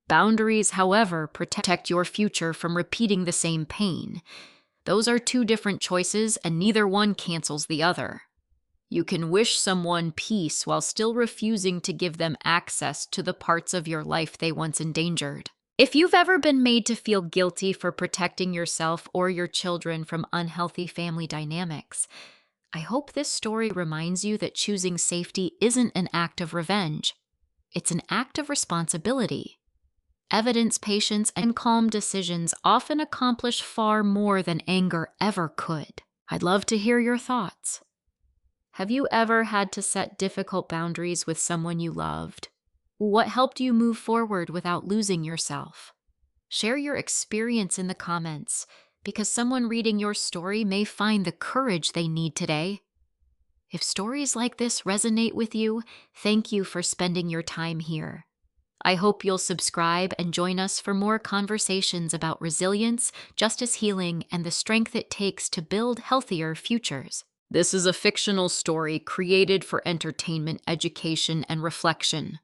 Boundaries, however, protect your future from repeating the same pain. Those are two different choices, and neither one cancels the other. You can wish someone peace while still refusing to give them access to the parts of your life they once endangered. If you've ever been made to feel guilty for protecting yourself or your children from unhealthy family dynamics, I hope this story reminds you that choosing safety isn't an act of revenge. It's an act of responsibility. Evidence, patience, and calm decisions often accomplish far more than anger ever could. I'd love to hear your thoughts. Have you ever had to set difficult boundaries with someone you loved? What helped you move forward without losing yourself? Share your experience in the comments, because someone reading your story may find the courage they need today. If stories like this resonate with you, thank you for spending your time here. I hope you'll subscribe and join us for more conversations about resilience, justice, healing, and the strength it takes to build healthier futures. This is a fictional story created for entertainment, education, and reflection.